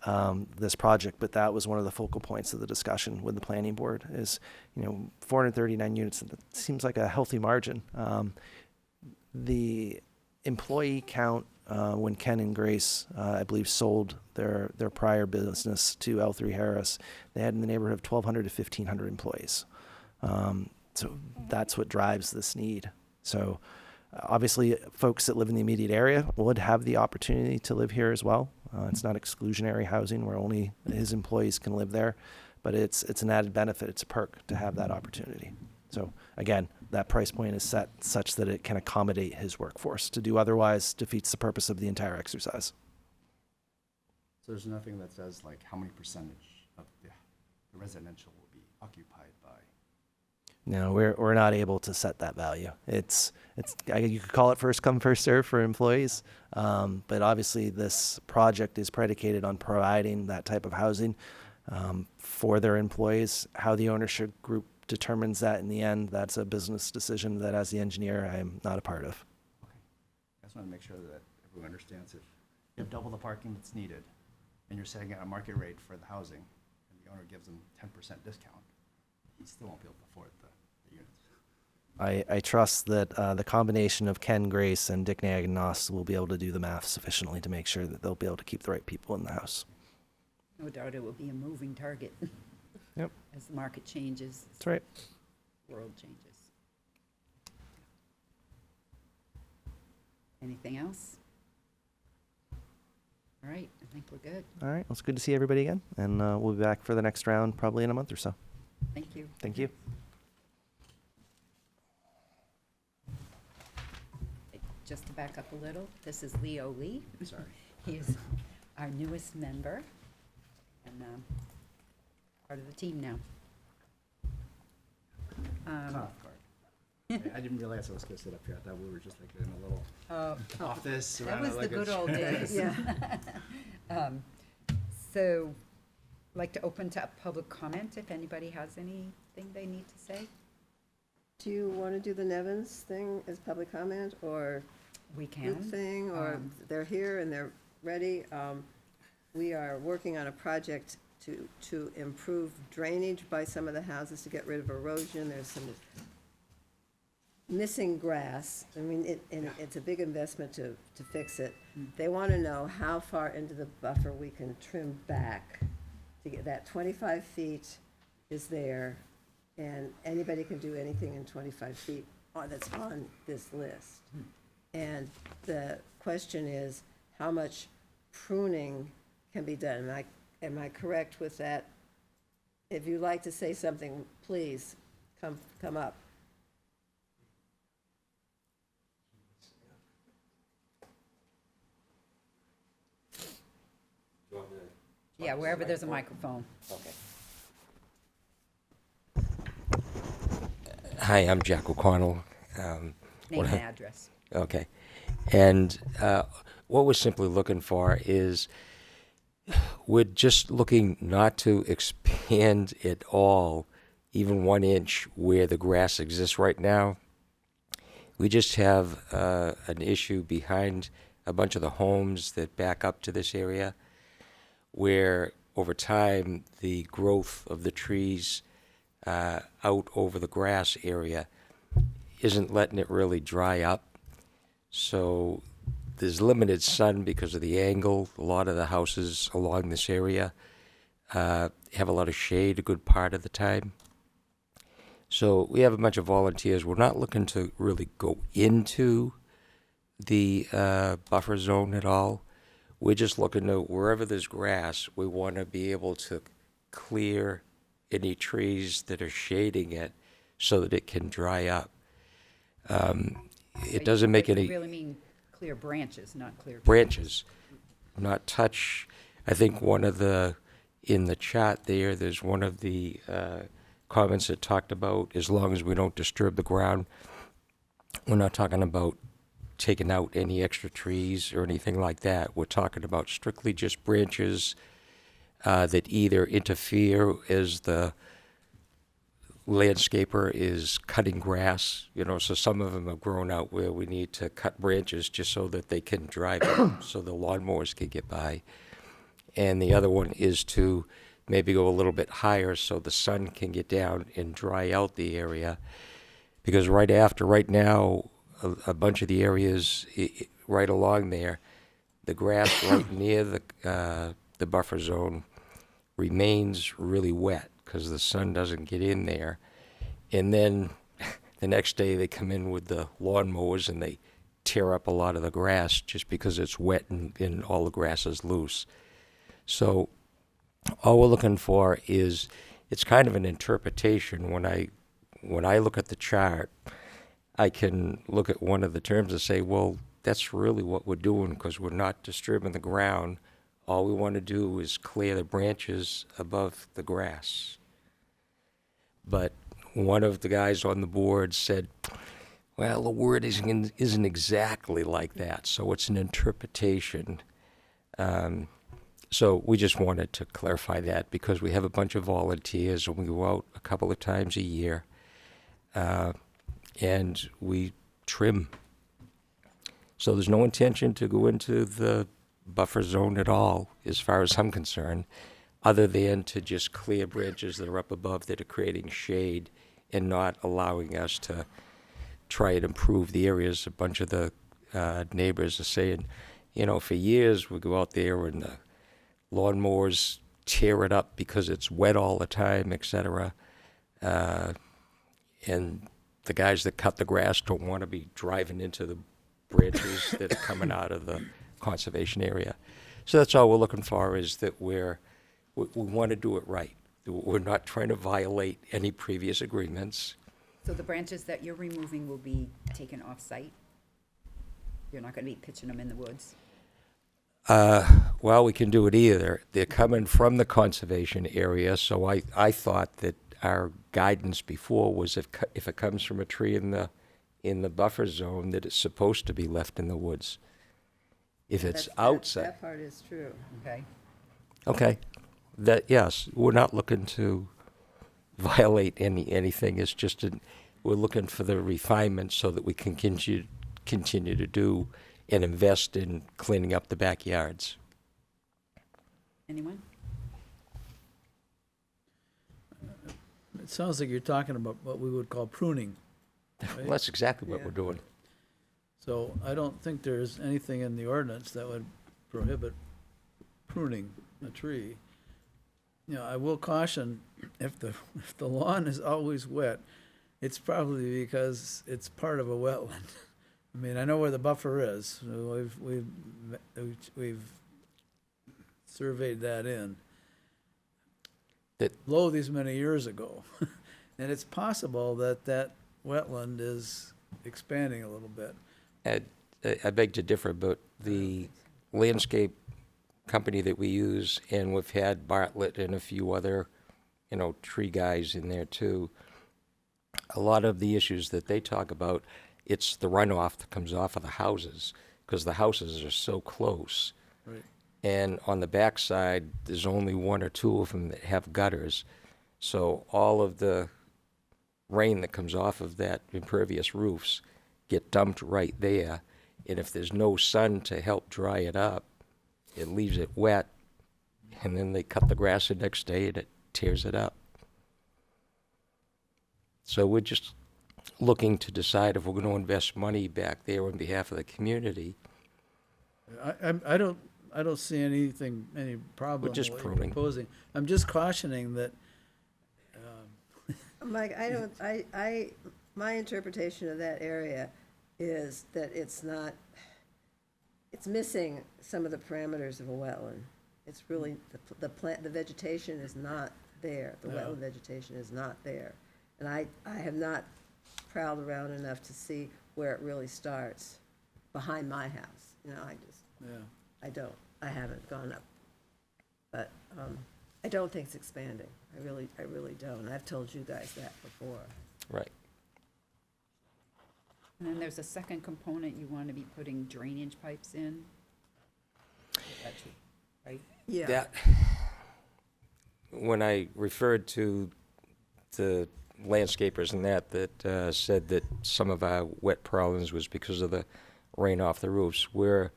project, but that was one of the focal points of the discussion with the planning board. Is 439 units. That seems like a healthy margin. The employee count when Ken and Grace, I believe, sold their prior business to L3 Harris, they had in the neighborhood of 1,200 to 1,500 employees. So that's what drives this need. So obviously, folks that live in the immediate area would have the opportunity to live here as well. It's not exclusionary housing where only his employees can live there, but it's an added benefit. It's a perk to have that opportunity. So again, that price point is set such that it can accommodate his workforce. To do otherwise defeats the purpose of the entire exercise. So there's nothing that says, like, how many percentage of the residential will be occupied by? No, we're not able to set that value. You could call it first come, first serve for employees, but obviously this project is predicated on providing that type of housing for their employees. How the ownership group determines that in the end, that's a business decision that, as the engineer, I am not a part of. Okay. I just want to make sure that everyone understands if you have double the parking that's needed, and you're setting at a market rate for the housing, and the owner gives them 10% discount, he still won't be able to afford the units. I trust that the combination of Ken Grace and Dick Nagnos will be able to do the math sufficiently to make sure that they'll be able to keep the right people in the house. No doubt it will be a moving target. Yep. As the market changes, That's right. the world changes. Anything else? All right, I think we're good. All right. Well, it's good to see everybody again, and we'll be back for the next round probably in a month or so. Thank you. Thank you. Just to back up a little, this is Leo Lee. Sorry. He is our newest member and part of the team now. Card. I didn't realize I was gonna sit up here. I thought we were just like in a little office. That surrounded was the like a good old chair. days. Yeah. So, like to open to public comment if anybody has anything they need to say. Do you want to do the Nevins thing as public comment, or We group can. thing, or they're here and they're ready? We are working on a project to improve drainage by some of the houses to get rid of erosion. There's some missing grass. I mean, it's a big investment to fix it. They want to know how far into the buffer we can trim back to get that 25 feet is there, and anybody can do anything in 25 feet that's on this list. And the question is, how much pruning can be done? Am I correct with that? If you'd like to say something, please, come up. Yeah, wherever there's a microphone. Hi, I'm Jack O'Connell. Name What and I- address. Okay. And what we're simply looking for is we're just looking not to expand at all, even 1 inch where the grass exists right now. We just have an issue behind a bunch of the homes that back up to this area where over time the growth of the trees out over the grass area isn't letting it really dry up. So there's limited sun because of the angle. A lot of the houses along this area have a lot of shade a good part of the time. So we have a bunch of volunteers. We're not looking to really go into the buffer zone at all. We're just looking to, wherever there's grass, we want to be able to clear any trees that are shading it so that it can dry up. It doesn't make You any really mean clear branches, not clear. branches, not touch. I think one of the, in the chat there's one of the comments that talked about as long as we don't disturb the ground. We're not talking about taking out any extra trees or anything like that. We're talking about strictly just branches that either interfere as the landscaper is cutting grass, so some of them have grown out where we need to cut branches just so that they can drive it, so the lawnmowers can get by. And the other one is to maybe go a little bit higher so the sun can get down and dry out the area. Because right now, a bunch of the areas right along there, the grass right near the buffer zone remains really wet because the sun doesn't get in there. And then the next day they come in with the lawnmowers and they tear up a lot of the grass just because it's wet and all the grass is loose. So all we're looking for is, it's kind of an interpretation. When I look at the chart, I can look at one of the terms and say, well, that's really what we're doing because we're not disturbing the ground. All we want to do is clear the branches above the grass. But one of the guys on the board said, well, the word isn't exactly like that, so it's an interpretation. So we just wanted to clarify that because we have a bunch of volunteers and we go out a couple of times a year and we trim. So there's no intention to go into the buffer zone at all, as far as I'm concerned, other than to just clear branches that are up above that are creating shade and not allowing us to try and improve the areas. A bunch of the neighbors are saying, you know, for years we go out there and the lawnmowers tear it up because it's wet all the time, et cetera. And the guys that cut the grass don't want to be driving into the branches that are coming out of the conservation area. So that's all we're looking for, is that we want to do it right. We're not trying to violate any previous agreements. So the branches that you're removing will be taken off-site? You're not going to be pitching them in the woods? Well, we can do it either. They're coming from the conservation area, so I thought that our guidance before was if it comes from a tree in the buffer zone, that it's supposed to be left in the woods. If it's outside, That part is true. Okay. okay, yes, we're not looking to violate anything. It's just we're looking for the refinement so that we can continue to do and invest in cleaning up the backyards. Anyone? It sounds like you're talking about what we would call pruning. Well, that's exactly what Yeah. we're doing. So I don't think there's anything in the ordinance that would prohibit pruning a tree. You know, I will caution, if the lawn is always wet, it's probably because it's part of a wetland. I mean, I know where the buffer is. We've surveyed that in. That- Lo, these many years ago. And it's possible that that wetland is expanding a little bit. I beg to differ, but the landscape company that we use, and we've had Bartlett and a few other, tree guys in there too, a lot of the issues that they talk about, it's the runoff that comes off of the houses, because the houses are so close. Right. And on the backside, there's only one or two of them that have gutters. So all of the rain that comes off of that impervious roofs get dumped right there. And if there's no sun to help dry it up, it leaves it wet. And then they cut the grass the next day and it tears it up. So we're just looking to decide if we're going to invest money back there on behalf of the community. I don't see any problem We're just with what you're pruning. proposing. I'm just cautioning that, Mike, my interpretation of that area is that it's missing some of the parameters of a wetland. It's really, the vegetation is not there. The No. wetland vegetation is not there. And I have not prowled around enough to see where it really starts behind my house. yeah. I haven't gone up. But I don't think it's expanding. I really don't. I've told you guys that before. Right. And then there's a second component, you want to be putting drainage pipes in? That should- Right? Yeah. That, when I referred to the landscapers and that said that some of our wet problems was because of the rain off the roofs, we're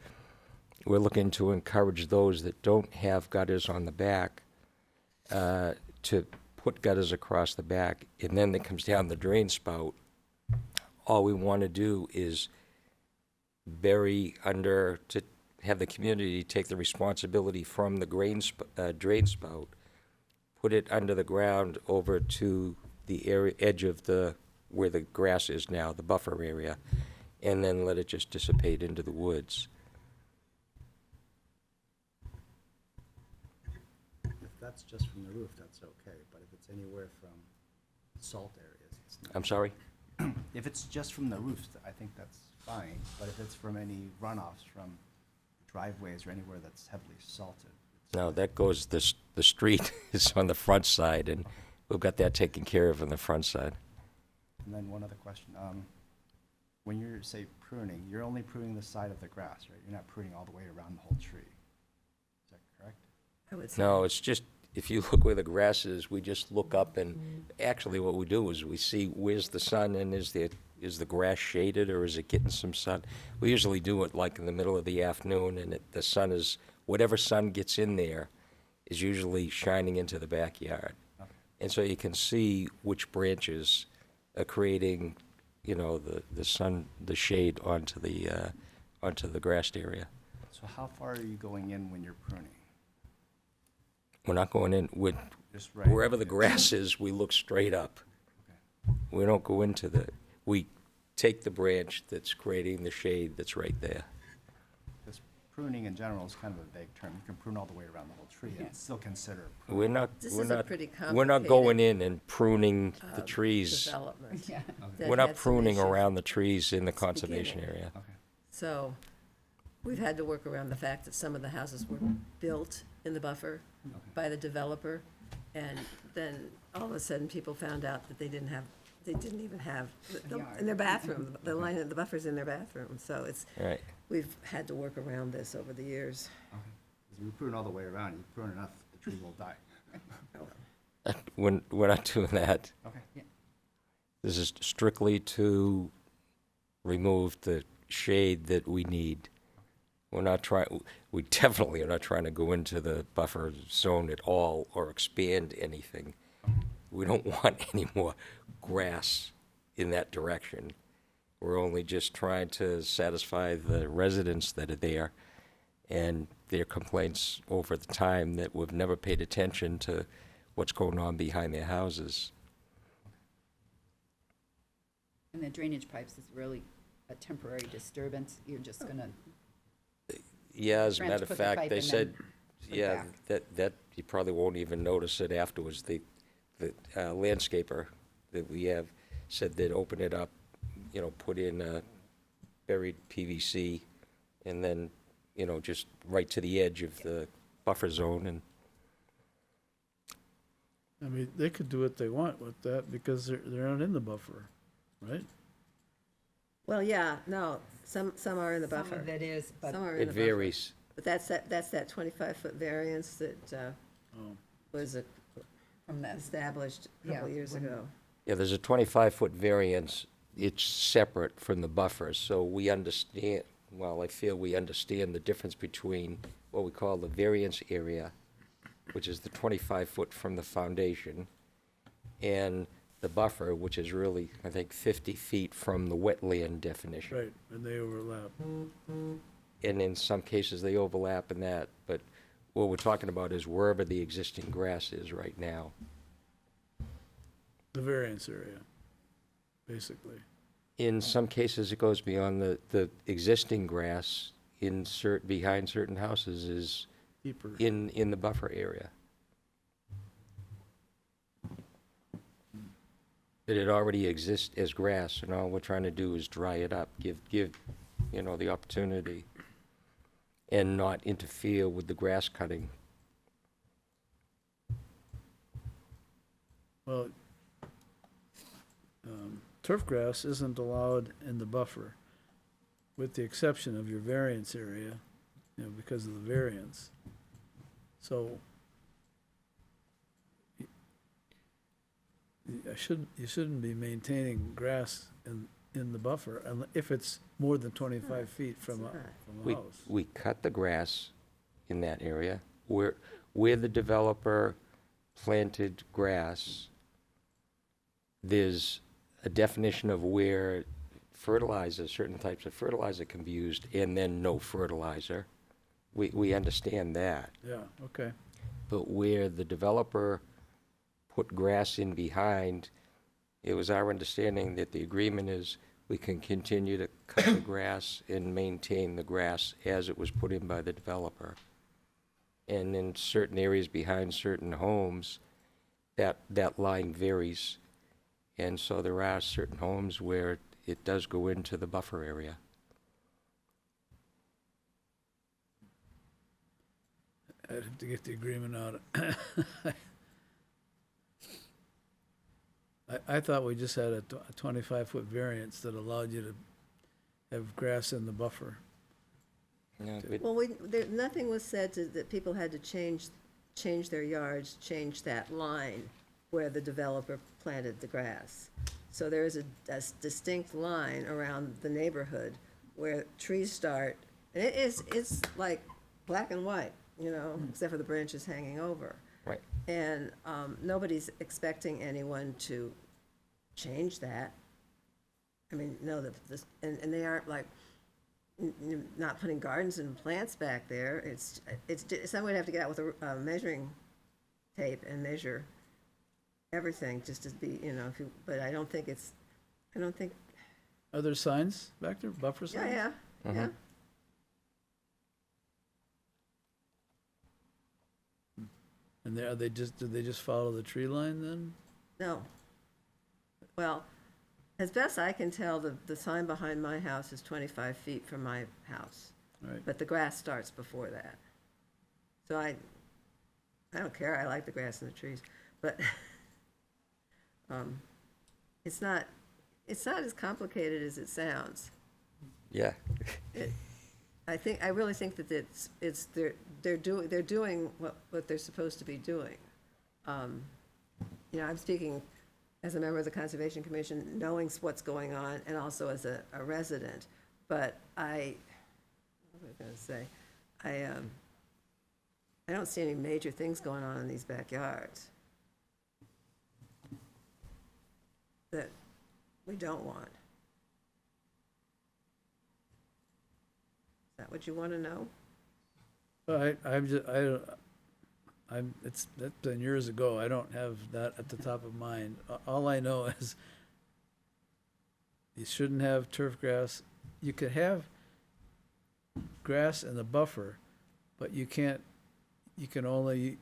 looking to encourage those that don't have gutters on the back to put gutters across the back, and then it comes down the drain spout. All we want to do is bury under, to have the community take the responsibility from the drain spout, put it under the ground over to the edge of where the grass is now, the buffer area, and then let it just dissipate into the woods. If that's just from the roof, that's okay, but if it's anywhere from salt areas, it's not. I'm sorry? If it's just from the roofs, I think that's fine, but if it's from any runoffs from driveways or anywhere that's heavily salted. No, that goes, the street is on the front side, and we've got that taken care of on the front side. And then one other question, when you're, say, pruning, you're only pruning the side of the grass, right? You're not pruning all the way around the whole tree. Is that correct? I would say. No, it's just, if you look where the grass is, we just look up, and actually what we do is we see where's the sun and is there is the grass shaded or is it getting some sun? We usually do it like in the middle of the afternoon, and the sun is, whatever sun gets in there is usually shining into the backyard. Okay. And so you can see which branches are creating, the sun, the shade onto the grassed area. So how far are you going in when you're pruning? We're not going in, Just right. wherever the grass is, we look straight up. We don't go into we take the branch that's creating the shade that's right there. Because pruning in general is kind of a vague term. You can prune all the way around the whole tree. Yeah. It's still considered pruning. This We're is a not, pretty we're not going complicated, in and pruning the trees. Development. Yeah. that We're not had some pruning issues. around the trees in the conservation beginning. area. Okay. So, we've had to work around the fact that some of the houses were built in the buffer by the developer, and then all of a sudden, people found out that they didn't even have, in their bathroom, the line of the buffer's in their bathroom, so Right. we've had to work around this over the years. Okay. Because if you prune all the way around, you prune enough, the tree will die. We're not doing that. Okay. This is strictly to remove the shade that we need. We definitely are not trying to go into the buffer zone at all or expand anything. We don't want any more grass in that direction. We're only just trying to satisfy the residents that are there and their complaints over the time that we've never paid attention to what's going on behind their houses. And the drainage pipes is really a temporary disturbance. You're just gonna, Yeah, as a Trying to matter of put the fact, pipe they and said, then put it yeah, back. that you probably won't even notice it afterwards. The landscaper that we have said they'd open it up, put in buried PVC, and then, just right to the edge of the buffer zone, and I mean, they could do what they want with that because they're not in the buffer, right? Well, yeah, no, some are in the some buffer. of it is, but Some are in it the buffer. varies. But that's that 25-foot variance that Oh. was from this. established a couple Yeah, years when- ago. Yeah, there's a 25-foot variance. It's separate from the buffer, so we understand, I feel we understand the difference between what we call the variance area, which is the 25-foot from the foundation, and the buffer, which is really, I think, 50 feet from the wetland definition. Right, and they overlap. And in some cases, they overlap in that, but what we're talking about is wherever the existing grass is right now. The variance area, basically. In some cases, it goes beyond the existing grass behind certain houses is Deeper. in the buffer area. But it already exists as grass, and all we're trying to do is dry it up, give the opportunity, and not interfere with the grass cutting. Well, turf grass isn't allowed in the buffer, with the exception of your variance area, because of the variance. So, you shouldn't be maintaining grass in the buffer, if it's more than 25 feet from a We, house. we cut the grass in that area. Where the developer planted grass, there's a definition of where fertilizer, certain types of fertilizer can be used, and then no fertilizer. We understand that. Yeah, okay. But where the developer put grass in behind, it was our understanding that the agreement is we can continue to cut the grass and maintain the grass as it was put in by the developer. And in certain areas behind certain homes, that line varies. And so there are certain homes where it does go into the buffer area. I'd have to get the agreement out. I thought we just had a 25-foot variance that allowed you to have grass in the buffer. Well, nothing was said that people had to change their yards, change that line where the developer planted the grass. So there is a distinct line around the neighborhood where trees start, and it's like black and white, you know, except for the branches hanging over. Right. And nobody's expecting anyone to change that. I mean, no, and they aren't like, not putting gardens and plants back there. It's somebody would have to get out with a measuring tape and measure everything, just to be, you know, but I don't think, Are there signs back there, buffer signs? yeah. And do they just follow the tree line then? No. Well, as best I can tell, the sign behind my house is 25 feet from my house. Right. But the grass starts before that. So I don't care, I like the grass and the trees, but it's not as complicated as it sounds. Yeah. I really think that they're doing what they're supposed to be doing. You know, I'm speaking as a member of the Conservation Commission, knowing what's going on, and also as a resident. But what was I gonna say? I don't see any major things going on in these backyards that we don't want. Is that what you want to know? That's been years ago. I don't have that at the top of mind. All I know is you shouldn't have turf grass. You could have grass in the buffer, but you can only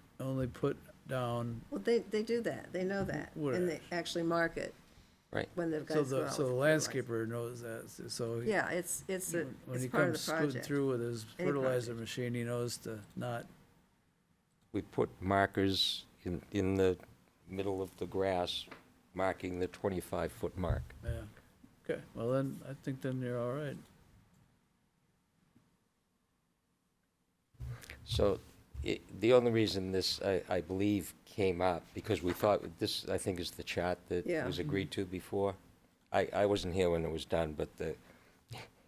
put down, Well, they do that. They know that. Where? And they actually mark it. Right. When the so guys the go out so the with fertilizer. landscaper knows that. So Yeah, it's when he part of comes the scooting project. through with his Any fertilizer project. machine, he knows to not. We put markers in the middle of the grass, marking the 25-foot mark. Yeah. Okay. Well, then I think then you're all right. So the only reason this, I believe, came up, because we thought, this, I think, is the chart that Yeah. was agreed to before. I wasn't here when it was done, but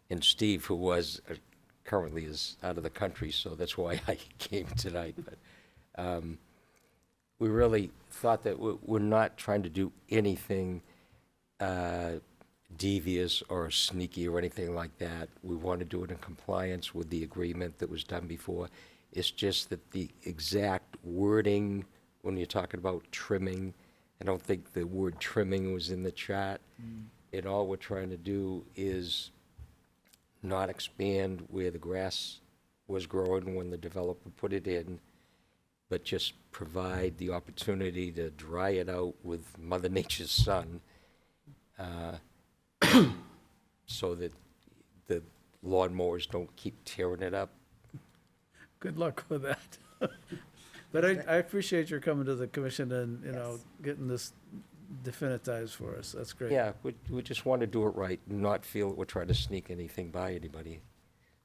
and Steve, who was, currently is out of the country, so that's why I came tonight. But we really thought that we're not trying to do anything devious or sneaky or anything like that. We want to do it in compliance with the agreement that was done before. It's just that the exact wording, when you're talking about trimming, I don't think the word trimming was in the chart. And all we're trying to do is not expand where the grass was growing when the developer put it in, but just provide the opportunity to dry it out with Mother Nature's sun, so that the lawnmowers don't keep tearing it up. Good luck with that. But I appreciate your coming to the commission and, you know, Yes. getting this definitized for us. That's great. Yeah, we just want to do it right and not feel that we're trying to sneak anything by anybody.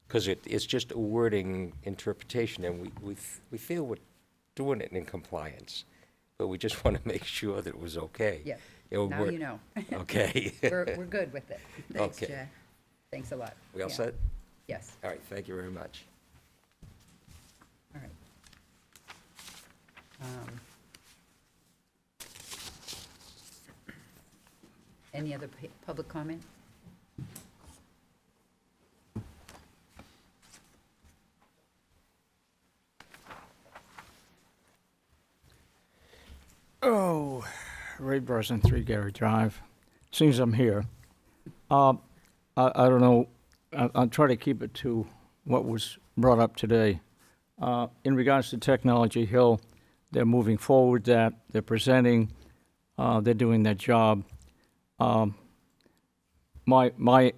Because it's just a wording interpretation, and we feel we're doing it in compliance, but we just want to make sure that it was okay. Yeah, It now would- you know. Okay. We're good with it. Thanks, Okay. Jack. Thanks a lot. We all Yeah. set? Yes, All right, thank you very much. all right. Any other public comment? Oh, Ray Burson, 3 Gary Drive. Seems I'm here. I don't know, I'll try to keep it to what was brought up today. In regards to Technology Hill, they're moving forward that, they're presenting, they're doing their job. My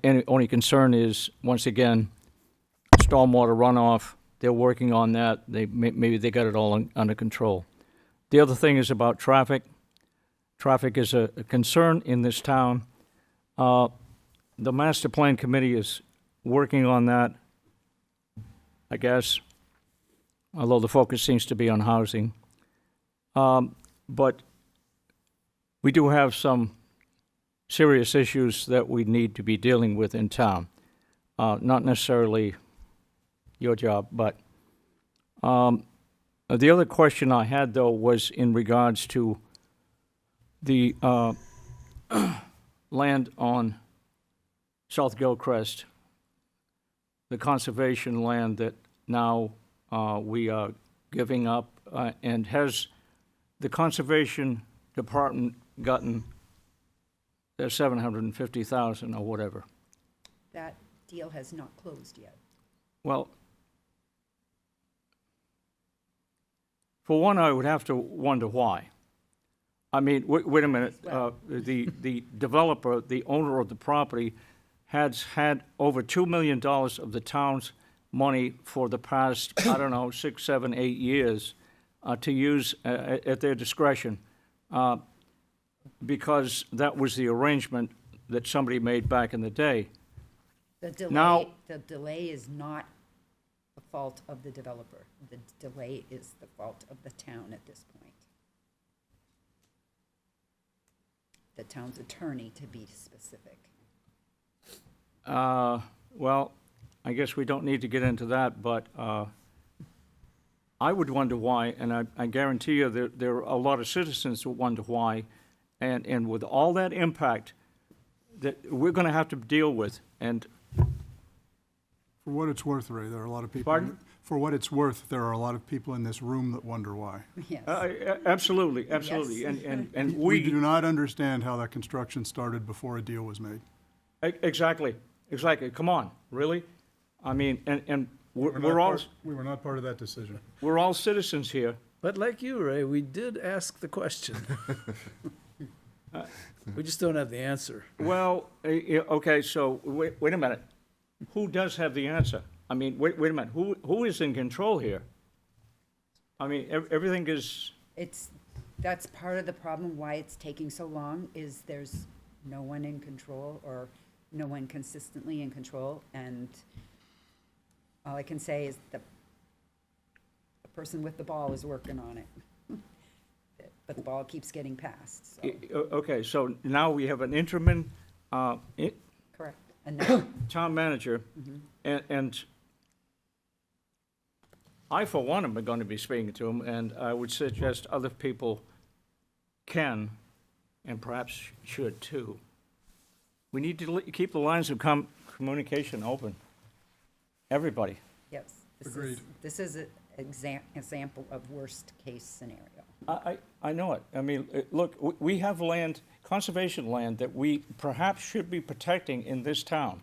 only concern is, once again, stormwater runoff, they're working on that, maybe they got it all under control. The other thing is about traffic. Traffic is a concern in this town. The master plan committee is working on that, I guess, although the focus seems to be on housing. But we do have some serious issues that we need to be dealing with in town. Not necessarily your job, but the other question I had, though, was in regards to the land on South Gilcrest, the conservation land that now we are giving up, and has the Conservation Department gotten their $750,000 or whatever? That deal has not closed yet. Well, for one, I would have to wonder why. I mean, wait a minute, the developer, the owner of the property, has had over $2 million of the town's money for the past, I don't know, 6, 7, 8 years to use at their discretion, because that was the arrangement that somebody made back in the day. The delay is not the fault of the developer. The delay is the fault of the town at this point. The town's attorney, to be specific. Well, I guess we don't need to get into that, but I would wonder why, and I guarantee you there are a lot of citizens who wonder why, and with all that impact that we're going to have to deal with, and For what it's worth, Ray, there are a lot of people. Pardon? For what it's worth, there are a lot of people in this room that wonder why. Yes. absolutely, absolutely, Yes. and We do not understand how that construction started before a deal was made. Exactly. Come on, really? I mean, and We we're were not part of that decision. all citizens here. But like you, Ray, we did ask the question. We just don't have the answer. Well, okay, so wait a minute. Who does have the answer? I mean, wait a minute. Who is in control here? I mean, everything is. That's part of the problem, why it's taking so long, is there's no one in control, or no one consistently in control, and all I can say is the person with the ball is working on it. But the ball keeps getting passed, so, Okay, so now we have an interim correct. And now, town manager, and I, for one, am going to be speaking to him, and I would suggest other people can, and perhaps should too. We need to keep the lines of communication open. Everybody. yes. Agreed. This is an example of worst-case scenario. I know it. I mean, look, we have land, conservation land, that we perhaps should be protecting in this town.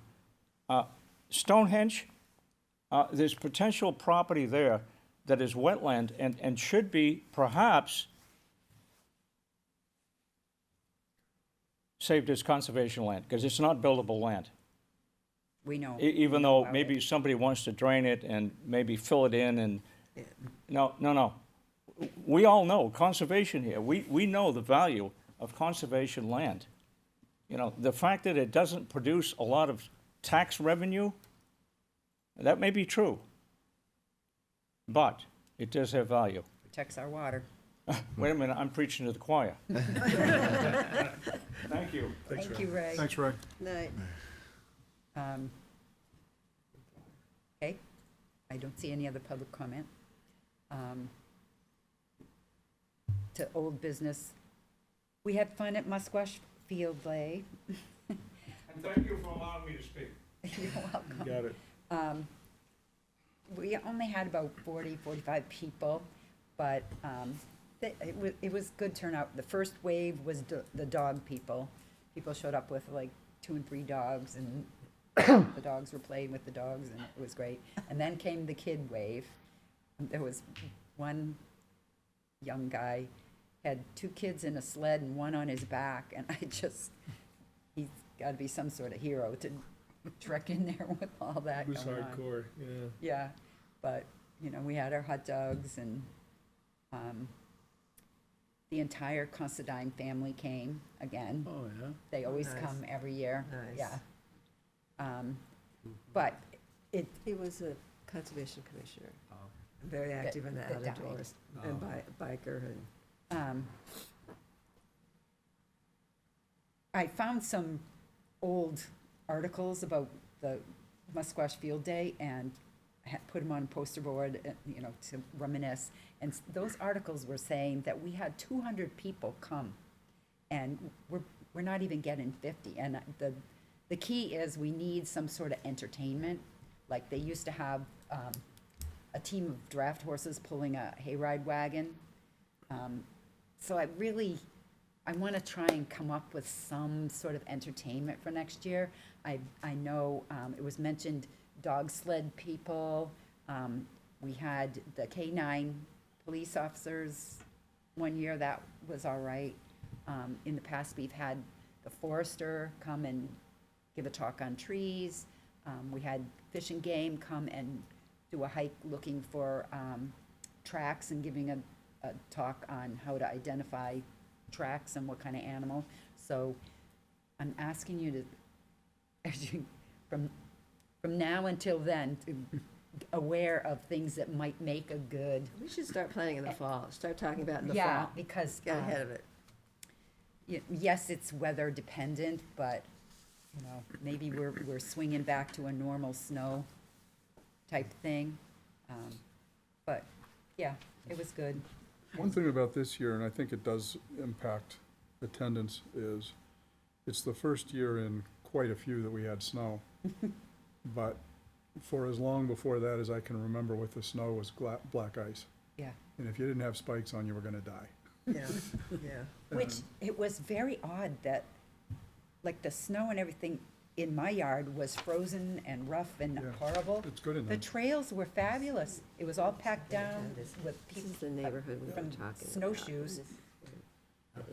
Stonehenge, there's potential property there that is wetland and should be perhaps saved as conservation land, because it's not buildable land. We know. Even we know though about maybe it. somebody wants to drain it and maybe fill it in and, no. We all know conservation here. We know the value of conservation land. You know, the fact that it doesn't produce a lot of tax revenue, that may be true. But it does have value. Protects our water. Wait a minute, I'm preaching to the choir. Thank you. Thank you, Ray. Thanks, Ray. Night. Okay, I don't see any other public comment. To old business, we had fun at Musquash Field Day. And thank you for allowing me to speak. You're welcome. Got it. We only had about 40, 45 people, but it was good turnout. The first wave was the dog people. People showed up with like 2 and 3 dogs, and the dogs were playing with the dogs, and it was great. And then came the kid wave. There was one young guy, had 2 kids in a sled and 1 on his back, and he's got to be some sort of hero to trek in there with all that going on. hardcore, yeah. Yeah, but, we had our hot dogs, and the entire Considine family came again. Oh, yeah. They always Nice. come every year. Nice. Yeah. But He was a conservation commissioner, very active in the that died. outdoors, and biker, and I found some old articles about the Musquash Field Day and put them on a poster board, you know, to reminisce. And those articles were saying that we had 200 people come, and we're not even getting 50. And the key is we need some sort of entertainment. Like they used to have a team of draft horses pulling a hayride wagon. So I want to try and come up with some sort of entertainment for next year. I know it was mentioned dog sled people. We had the K-9 police officers one year, that was all right. In the past, we've had the forester come and give a talk on trees. We had Fish and Game come and do a hike looking for tracks and giving a talk on how to identify tracks and what kind of animal. So I'm asking you to, as you, from now until then, to be aware of things that might make a good. We should start planning in the fall, start talking about it in the fall. Yeah, because Get ahead of it. yes, it's weather dependent, but, you know, maybe we're swinging back to a normal snow type thing. But, yeah, it was good. One thing about this year, and I think it does impact attendance, is it's the first year in quite a few that we had snow. But for as long before that as I can remember with the snow was black ice. Yeah. And if you didn't have spikes on, you were gonna die. Yeah, yeah. Which, it was very odd that, like, the snow and everything in my yard was frozen and rough and Yeah. horrible. It's good in The there. trails were fabulous. It was all packed down with This people is the neighborhood we've been from talking about. snowshoes,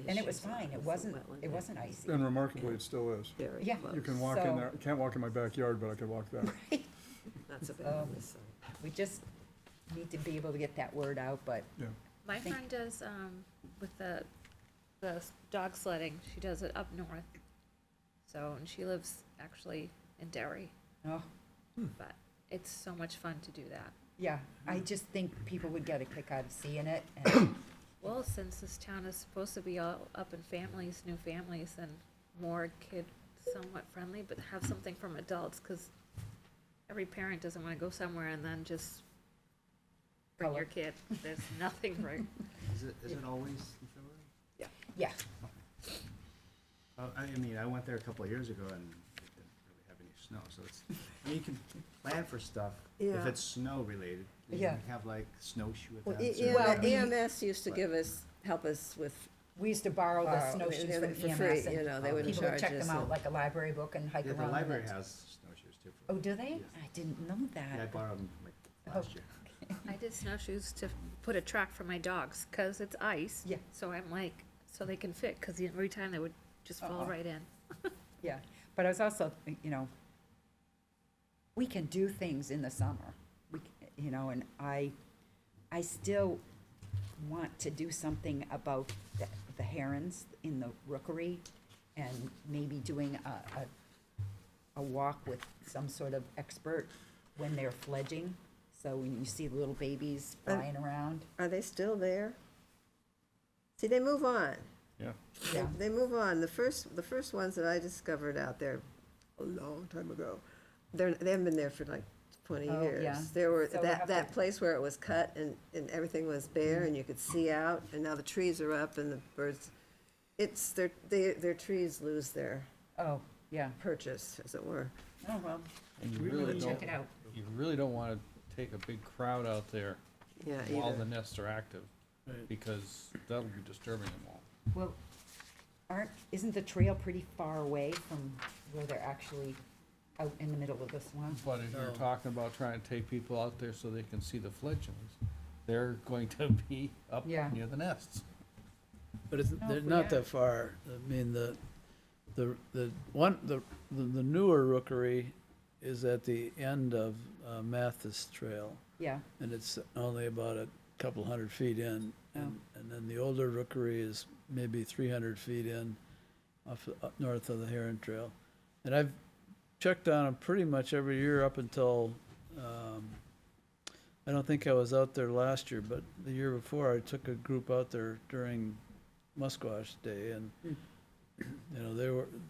and it was fine. It wasn't icy. And remarkably, it still is. Very Yeah. close. You can walk in So- there, I can't walk in my backyard, but I could walk there. Not so bad on this side. We just need to be able to get that word out, but Yeah. My Thank- friend does, with the dog sledding, she does it up north. So, and she lives actually in Derry, oh, but it's so much fun to do that. yeah, I just think people would get a kick out of seeing it. And Well, since this town is supposed to be all up in families, new families, and more kid somewhat friendly, but have something from adults, because every parent doesn't want to go somewhere and then just bring your kid. There's nothing right. Is it always in February? yeah, I mean, I went there a couple of years ago and it didn't really have any snow, so it's, I mean, you can plan for stuff if Yeah. it's snow related. You Yeah. can have like snowshoe Well, events. Well, we- EMS used to help us with, we used to borrow the Borrow, snowshoes and from for EMS. free, and you know, they wouldn't people would charge check us them out and- like a library book and hike Yeah, around. the in library it. has snowshoes too. Oh, do they? Yes. I didn't know that. Yeah, I borrowed them like Oh. last year. I did snowshoes to put a track for my dogs, because it's ice. Yeah. So I'm like, so they can fit, because every time they would just fall Uh-uh. right in. Yeah, but I was also, you know, we can do things in the summer. You know, and I still want to do something about the herons in the rookery, and maybe doing a walk with some sort of expert when they're fledging. So when you see the little babies flying around. are they still there? See, they move on. Yeah. They- Yeah. They move on. The first ones that I discovered out there a long time ago, they haven't been there for like 20 Oh, years. yeah. There were, So we have that to- place where it was cut and everything was bare and you could see out, and now the trees are up and the birds, their trees lose their Oh, yeah. purchase, as it were. Oh, well, And you we really will check don't, it out. you really don't wanna take a big crowd out there Yeah, while either. the nests are active, Right. because that'll be disturbing them all. Well, isn't the trail pretty far away from where they're actually out in the middle of the swamp? But if you're No. talking about trying to take people out there so they can see the fledglings, they're going to be up Yeah. near the nests. But it's, No, they're if we not had- that far. I mean, the newer rookery is at the end of Mathis Trail, Yeah, and it's only about a couple hundred feet in. And then the older rookery is maybe 300 feet in, up north of the Heron Trail. And I've checked on them pretty much every year up until, I don't think I was out there last year, but the year before, I took a group out there during Musquash Day, and you know,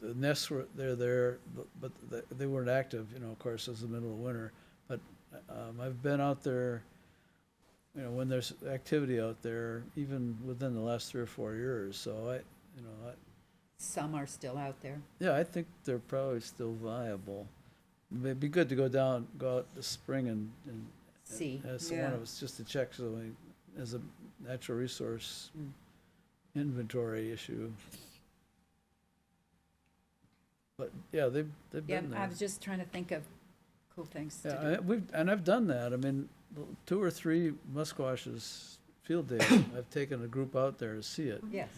the nests they're there, but they weren't active, you know, of course, it's the middle of winter. But, I've been out there, you know, when there's activity out there, even within the last 3 or 4 years, so you know, Some are still out there. yeah, I think they're probably still viable. It'd be good to go out this spring and See. ask one Yeah. of us just to check, so as a natural resource Mm. inventory issue. But, yeah, they've Yeah, been I there. was just trying to think of cool things to Yeah, do. I've done that. I mean, 2 or 3 musquashes field days, I've taken a group out there to see it. Yes.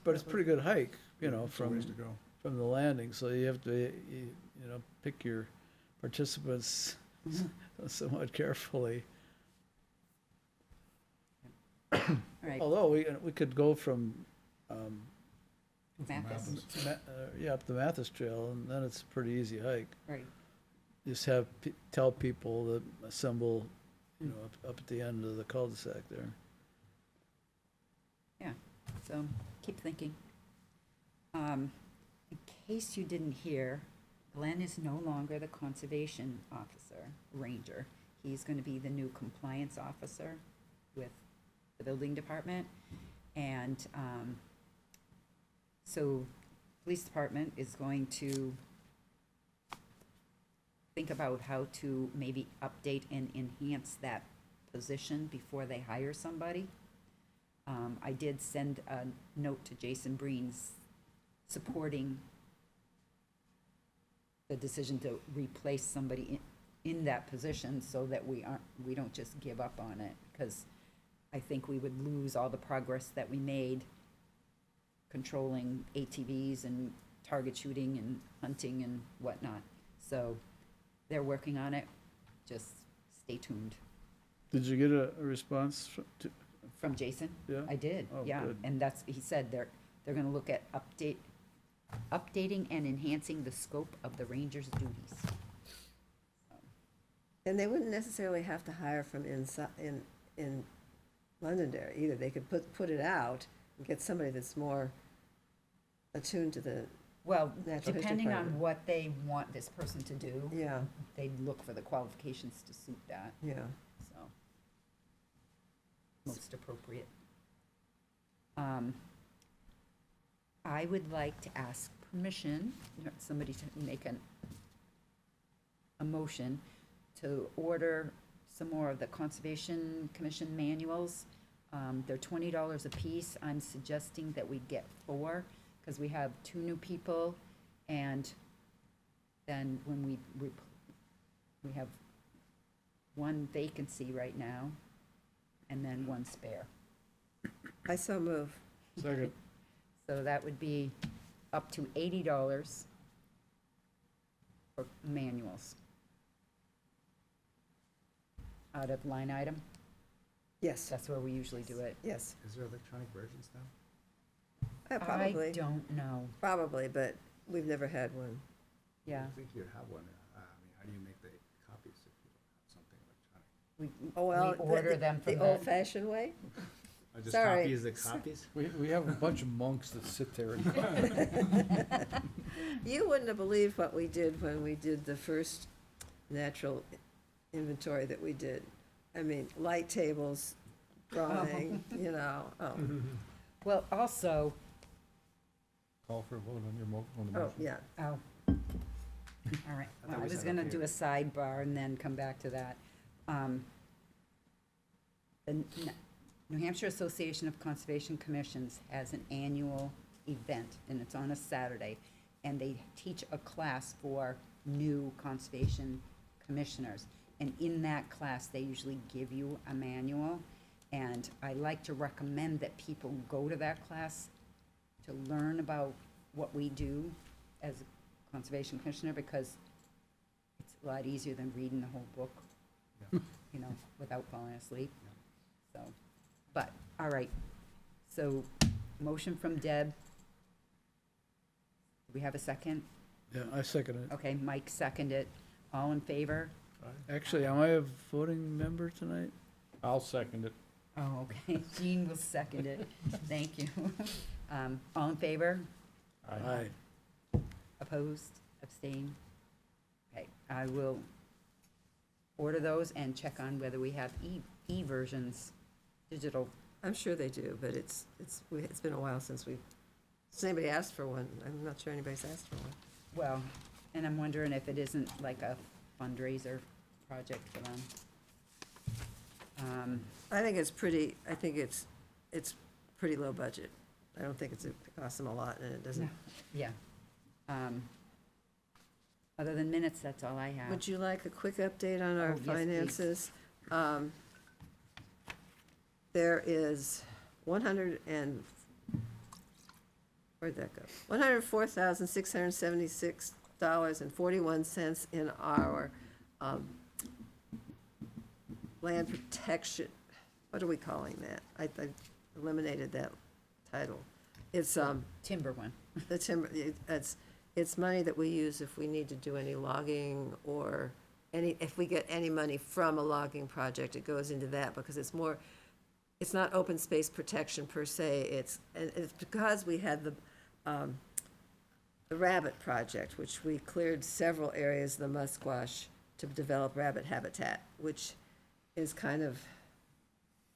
But it's a pretty good hike, you know, It's a ways to from go. the landing, so you have to, you know, pick your participants somewhat carefully. All right, Although we could go from, Mathis, up the Mathis Trail, and then it's a pretty easy hike. right. Just tell people that assemble, you know, up at the end of the cul-de-sac there. So keep thinking. In case you didn't hear, Glenn is no longer the conservation officer, ranger. He's going to be the new compliance officer with the building department. And so police department is going to think about how to maybe update and enhance that position before they hire somebody. I did send a note to Jason Breens supporting the decision to replace somebody in that position so that we don't just give up on it, because I think we would lose all the progress that we made controlling ATVs and target shooting and hunting and whatnot. So they're working on it. Just stay tuned. Did you get a response From Jason? yeah? I did, Oh, yeah. good. And he said they're gonna look at updating and enhancing the scope of the ranger's duties. And they wouldn't necessarily have to hire from inside, in Londonderry either. They could put it out and get somebody that's more attuned to the, Well, Natural History depending on Department. what they want this person to do, yeah, they'd look for the qualifications to suit that, yeah. so. Most appropriate. I would like to ask permission, somebody to make a motion to order some more of the Conservation Commission manuals. They're $20 a piece. I'm suggesting that we get 4, because we have 2 new people, and then when we have 1 vacancy right now, and then 1 spare. I so move. Second. So that would be up to $80 for manuals. Out of line item, Yes, that's where we usually do it. yes. Is there electronic versions now? I Probably, don't know, probably, but we've never had one. yeah. I think you'd have one. I mean, how do you make the copies if you don't have something electronic? We Oh, well. we order them from The the, old-fashioned way? Just Sorry. copies the copies? We have a bunch of monks that sit there and You wouldn't have believed what we did when we did the first natural inventory that we did. I mean, light tables, drawing, you know, oh, well, also, Call for a vote on on the oh, motion. yeah. oh, all right, thought well, I we was said gonna okay. do a sidebar and then come back to that. The New Hampshire Association of Conservation Commissions has an annual event, and it's on a Saturday, and they teach a class for new conservation commissioners. And in that class, they usually give you a manual, and I like to recommend that people go to that class to learn about what we do as a conservation commissioner, because it's a lot easier than reading the whole book, you know, without falling asleep. So, but, all right, so, motion from Deb. Do we have a second? Yeah, I second it. Okay, Mike seconded. All in favor? Actually, am I a voting member tonight? I'll second it. Oh, okay, Jean will second it. Thank you. All in favor? Aye. Opposed, abstained? Okay, I will order those and check on whether we have e-versions, digital. I'm sure they do, but it's been a while since anybody asked for one. I'm not sure anybody's asked for one. Well, and I'm wondering if it isn't like a fundraiser project for them. I think it's pretty low budget. I don't think it costs them a lot, and it doesn't. Yeah. Other than minutes, that's all I have. Would you like a quick update on Oh, our yes, please. finances? There is where'd that go? $104,676.41 in our land protection, what are we calling that? I eliminated that title. It's, Timber one. the timber, it's money that we use if we need to do any logging or if we get any money from a logging project, it goes into that because it's not open space protection per se, it's because we had the rabbit project, which we cleared several areas of the Musquash to develop rabbit habitat, which is kind of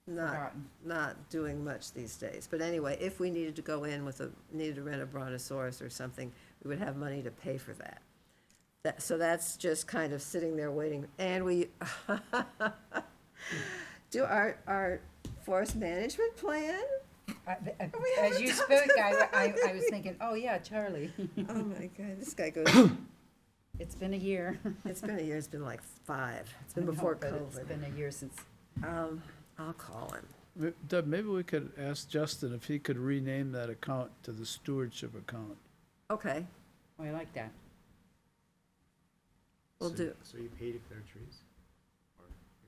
Forgotten. not doing much these days. But anyway, if we needed to go in needed to rent a brontosaurus or something, we would have money to pay for that. So that's just kind of sitting there waiting. And we do our forest management plan. As you spoke, I was thinking, oh, yeah, Charlie. Oh, my God, this guy goes, It's been a year. it's been a year, it's been like 5. It's been I know, before but It's COVID. been a year since. I'll call him. Deb, maybe we could ask Justin if he could rename that account to the stewardship account. Okay, Oh, I like that. we'll do. So you pay to clear trees?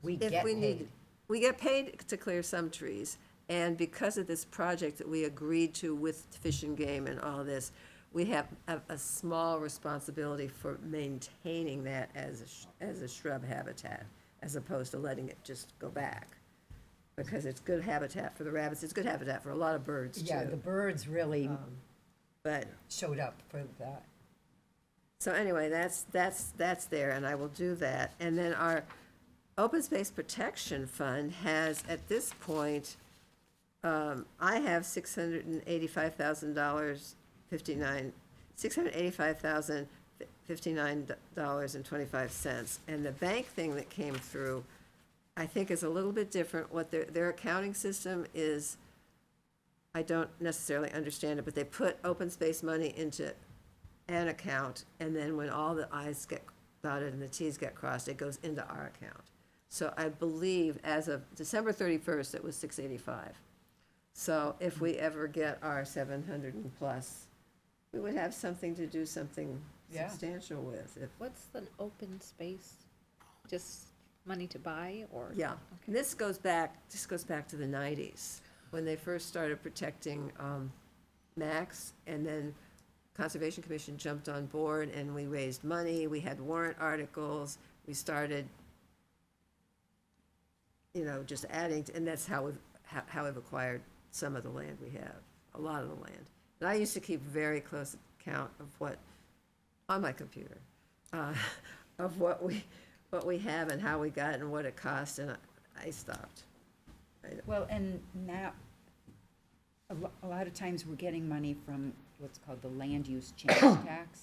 We If get we paid. need, we get paid to clear some trees, and because of this project that we agreed to with Fish and Game and all this, we have a small responsibility for maintaining that as a shrub habitat, as opposed to letting it just go back. Because it's good habitat for the rabbits, it's good habitat for a lot of birds, too. Yeah, the birds really But, showed up for that. so anyway, that's there, and I will do that. And then our Open Space Protection Fund has, at this point, I have $685,059.25. And the bank thing that came through, I think is a little bit different. What their accounting system is, I don't necessarily understand it, but they put open space money into an account, and then when all the i's get dotted and the t's get crossed, it goes into our account. So I believe as of December 31st, it was 685. So if we ever get our 700 and plus, we would have something to do something Yeah. substantial with. What's the open space? Just money to buy or? Yeah, Okay. and this goes back to the 90s, when they first started protecting Max, and then Conservation Commission jumped on board, and we raised money, we had warrant articles, we started, just adding, and that's how we've acquired some of the land we have, a lot of the land. And I used to keep very close account of what, on my computer, of what we have and how we got it and what it cost, and I stopped. Well, and now, a lot of times we're getting money from what's called the land use change tax.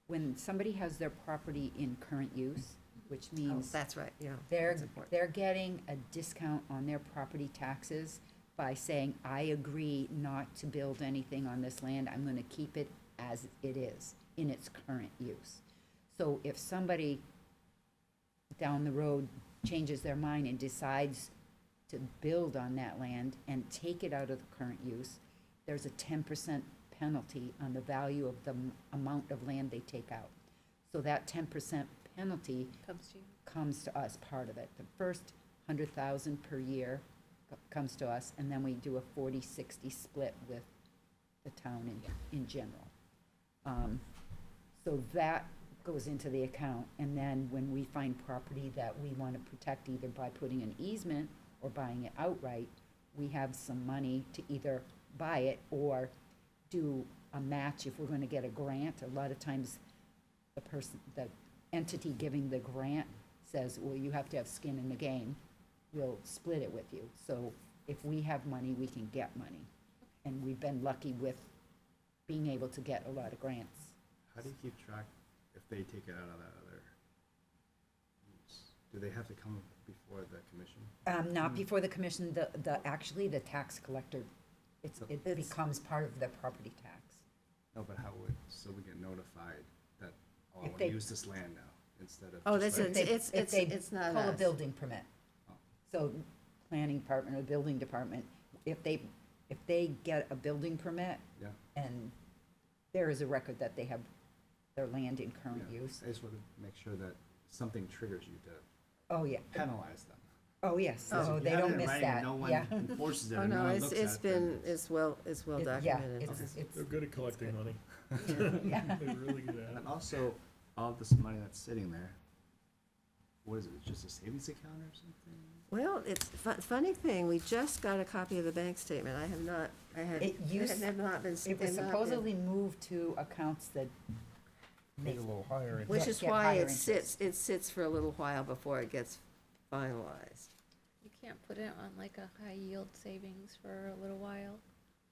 When somebody has their property in current use, which Oh, means that's right, yeah. they're, that's important. they're getting a discount on their property taxes by saying, I agree not to build anything on this land, I'm gonna keep it as it is, in its current use. So if somebody down the road changes their mind and decides to build on that land and take it out of the current use, there's a 10% penalty on the value of the amount of land they take out. So that 10% penalty Comes to you. comes to us, part of it. The first 100,000 per year comes to us, and then we do a 40-60 split with the town in general. So that goes into the account, and then when we find property that we want to protect either by putting an easement or buying it outright, we have some money to either buy it or do a match if we're gonna get a grant. A lot of times, the entity giving the grant says, well, you have to have skin in the game. We'll split it with you. So if we have money, we can get money. And we've been lucky with being able to get a lot of grants. How do you keep track if they take it out of that other use? Do they have to come before the commission? Not before the commission, actually, the tax collector, it becomes part of the property tax. No, but so we get notified that, oh, I If want they- to use this land now, instead of. Oh, just that's like- it. It's not Pull a us. building permit. Oh. So planning department or building department, if they get a building permit Yeah, and there is a record that they have their land in current yeah. use. I just want to make sure that something triggers you to Oh, yeah. penalize them. Oh, yes. Oh. So If they you have it don't in miss writing and that. No one Yeah. enforces it, Oh, and no no, one it's, looks at it. it's been, then it's well Yeah, documented. it's, They're good at collecting money. yeah. They're really good at it. And also, all this money that's sitting there, what is it, just a savings account or something? Well, it's funny thing, we just got a copy of the bank statement. I have not, It used- have not been. It was they've not been- supposedly moved to accounts that Paid a little higher. Which Yes, is get why higher it sits for a little while before it gets finalized. You can't put it on like a high yield savings for a little while.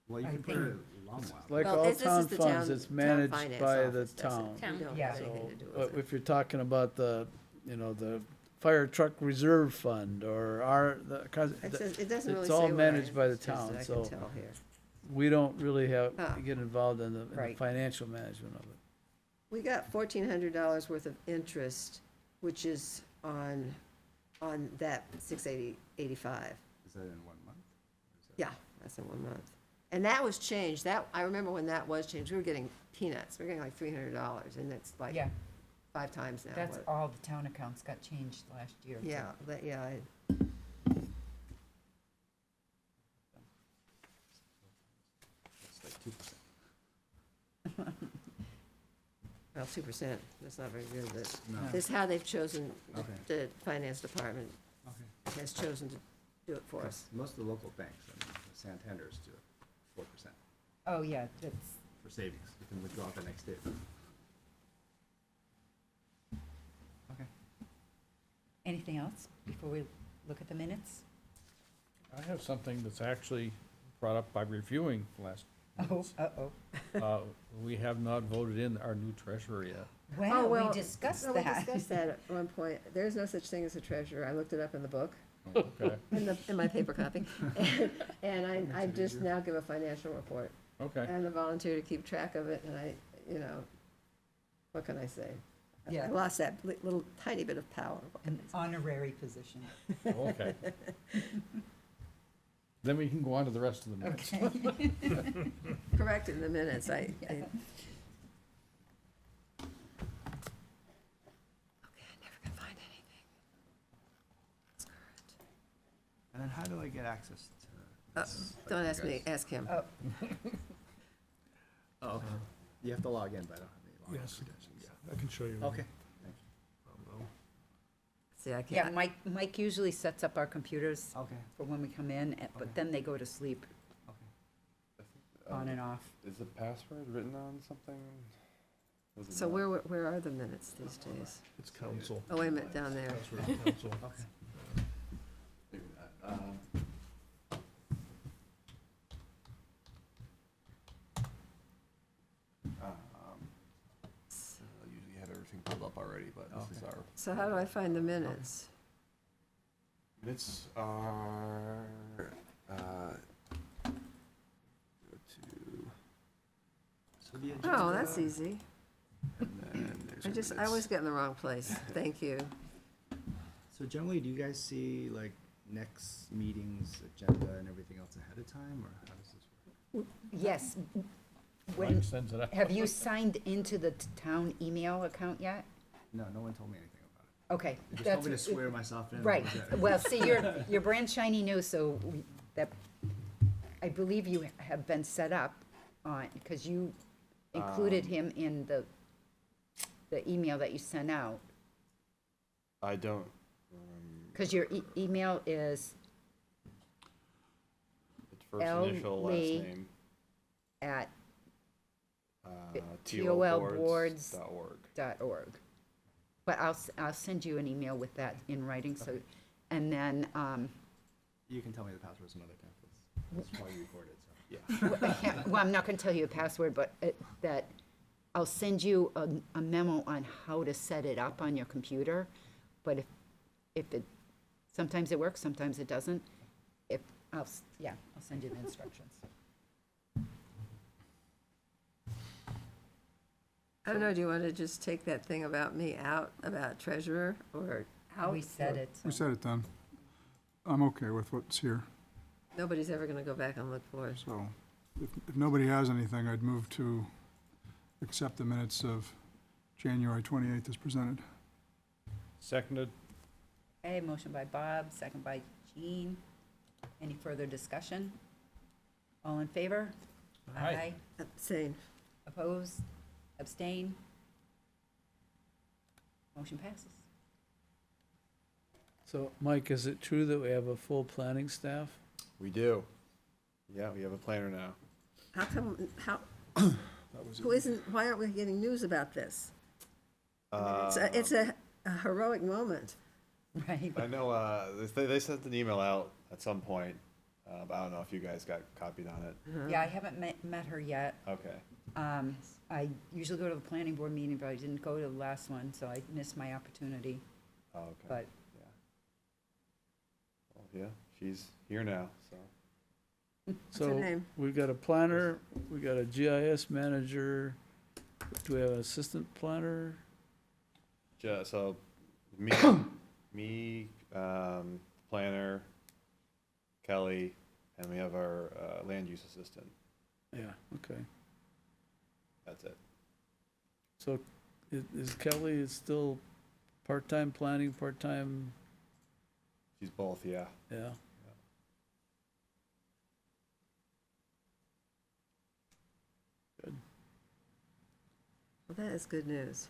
Well, you I can put think- it a long while. Like Well, all this is town the funds, town- it's town managed finance by the office does it. town. We Town. don't Yeah. have anything to do But with it. if you're talking about the, the fire truck reserve fund or It doesn't really it's say all what managed by the it's just town, that I so can tell here. we don't really have, Ah. get involved in the Right. financial management of it. We got $1,400 worth of interest, which is on that 680.85. Is that in 1 month? Or is that- Yeah, that's in 1 month. And that was changed, I remember when that was changed, we were getting peanuts, we were getting like $300, and it's like Yeah, 5 times now. that's what- all the town accounts got changed last year. Yeah, but yeah, It's like 2%. well, 2%, that's not very good, but No. this is how they've chosen, Okay. the finance department Okay. has chosen to do it for us. Most of the local banks, I mean, the Santanders do it 4% Oh, yeah, that's, for savings. You can withdraw it the next day. Okay. anything else before we look at the minutes? I have something that's actually brought up by reviewing last. Oh, uh-oh. We have not voted in our new treasurer yet. Well, we well, discussed We that. discussed that at one point. There's no such thing as a treasurer. I looked it up in the book, Oh, okay, in my paper copy. And I just now give a financial report. okay. And a volunteer to keep track of it, and what can I say? Yeah. I lost that little tiny bit of power. An honorary position. Okay. Then we can go on to the rest of the minutes. Okay. Correct in the minutes, Okay, I never can find anything. That's correct. And then how do I get access to this? Like Don't you ask me, guys- ask him. Oh, Oh, okay. You have to log in, but I don't have any login Yes. credentials. I can show you. Okay, thank See, I yeah, can't. Mike usually sets up our computers you. Okay, for when we come in, Okay. but then they go to sleep okay. on and off. Is the password written on something? So where are the minutes these days? It's council. Oh, wait a minute, down there. Password is council. Okay. Usually have everything pulled up already, but this is our. So how do I find the minutes? Minutes are, go to, So the agenda. Oh, that's easy. and then there's our I always minutes. get in the wrong place. Thank you. So generally, do you guys see like next meeting's agenda and everything else ahead of time, or how does this work? Yes. When, Mike sends it out. have you signed into the town email account yet? No, no one told me anything about it. Okay. They just told me to that's- swear myself in. Right, Is that- well, see, you're brand shiny new, so I believe you have been set up on, because you included him in the email that you sent out, I don't. because your email is It's first L. initial, last Lee. name. at tolboards.org. But I'll send you an email with that in writing, so, and then, You can tell me the passwords another time, please. That's why you recorded, so. well, I'm not gonna tell you a password, but that, I'll send you a memo on how to set it up on your computer. But if it, sometimes it works, sometimes it doesn't. I'll send you the instructions. I don't know, do you want to just take that thing about me out, about treasurer, or how? We said it, so. We said it then. I'm okay with what's here. Nobody's ever going to go back and look for it. So if nobody has anything, I'd move to accept the minutes of January 28th as presented. Seconded. Okay, motion by Bob, second by Jean. Any further discussion? All in favor? Aye. Abstain. Oppose? Abstain? Motion passes. So, Mike, is it true that we have a full planning staff? We do. Yeah, we have a planner now. How come, That was it. who isn't, why aren't we getting news about this? It's a heroic moment. Right. I know, they sent an email out at some point, but I don't know if you guys got copied on it. Yeah, I haven't met her yet. Okay. I usually go to the planning board meeting, but I didn't go to the last one, so I missed my opportunity. Oh, okay. But Yeah. Well, yeah, she's here now, so. her So, name? we've got a planner, we got a GIS manager, do we have an assistant planner? So, me, planner, Kelly, and we have our land use assistant. Yeah, okay. That's it. So, is Kelly still part-time planning, part-time, She's both, yeah. yeah? Well, that is good news.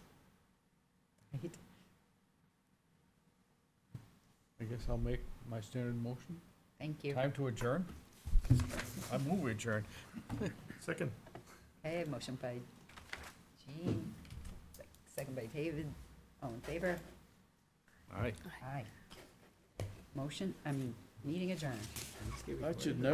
right. I guess I'll make my standard motion. Thank you. Time to adjourn? I move we adjourn. Second. Okay, motion by Jean, second by David. All in favor? Aye. Aye. Meeting adjourned. That should never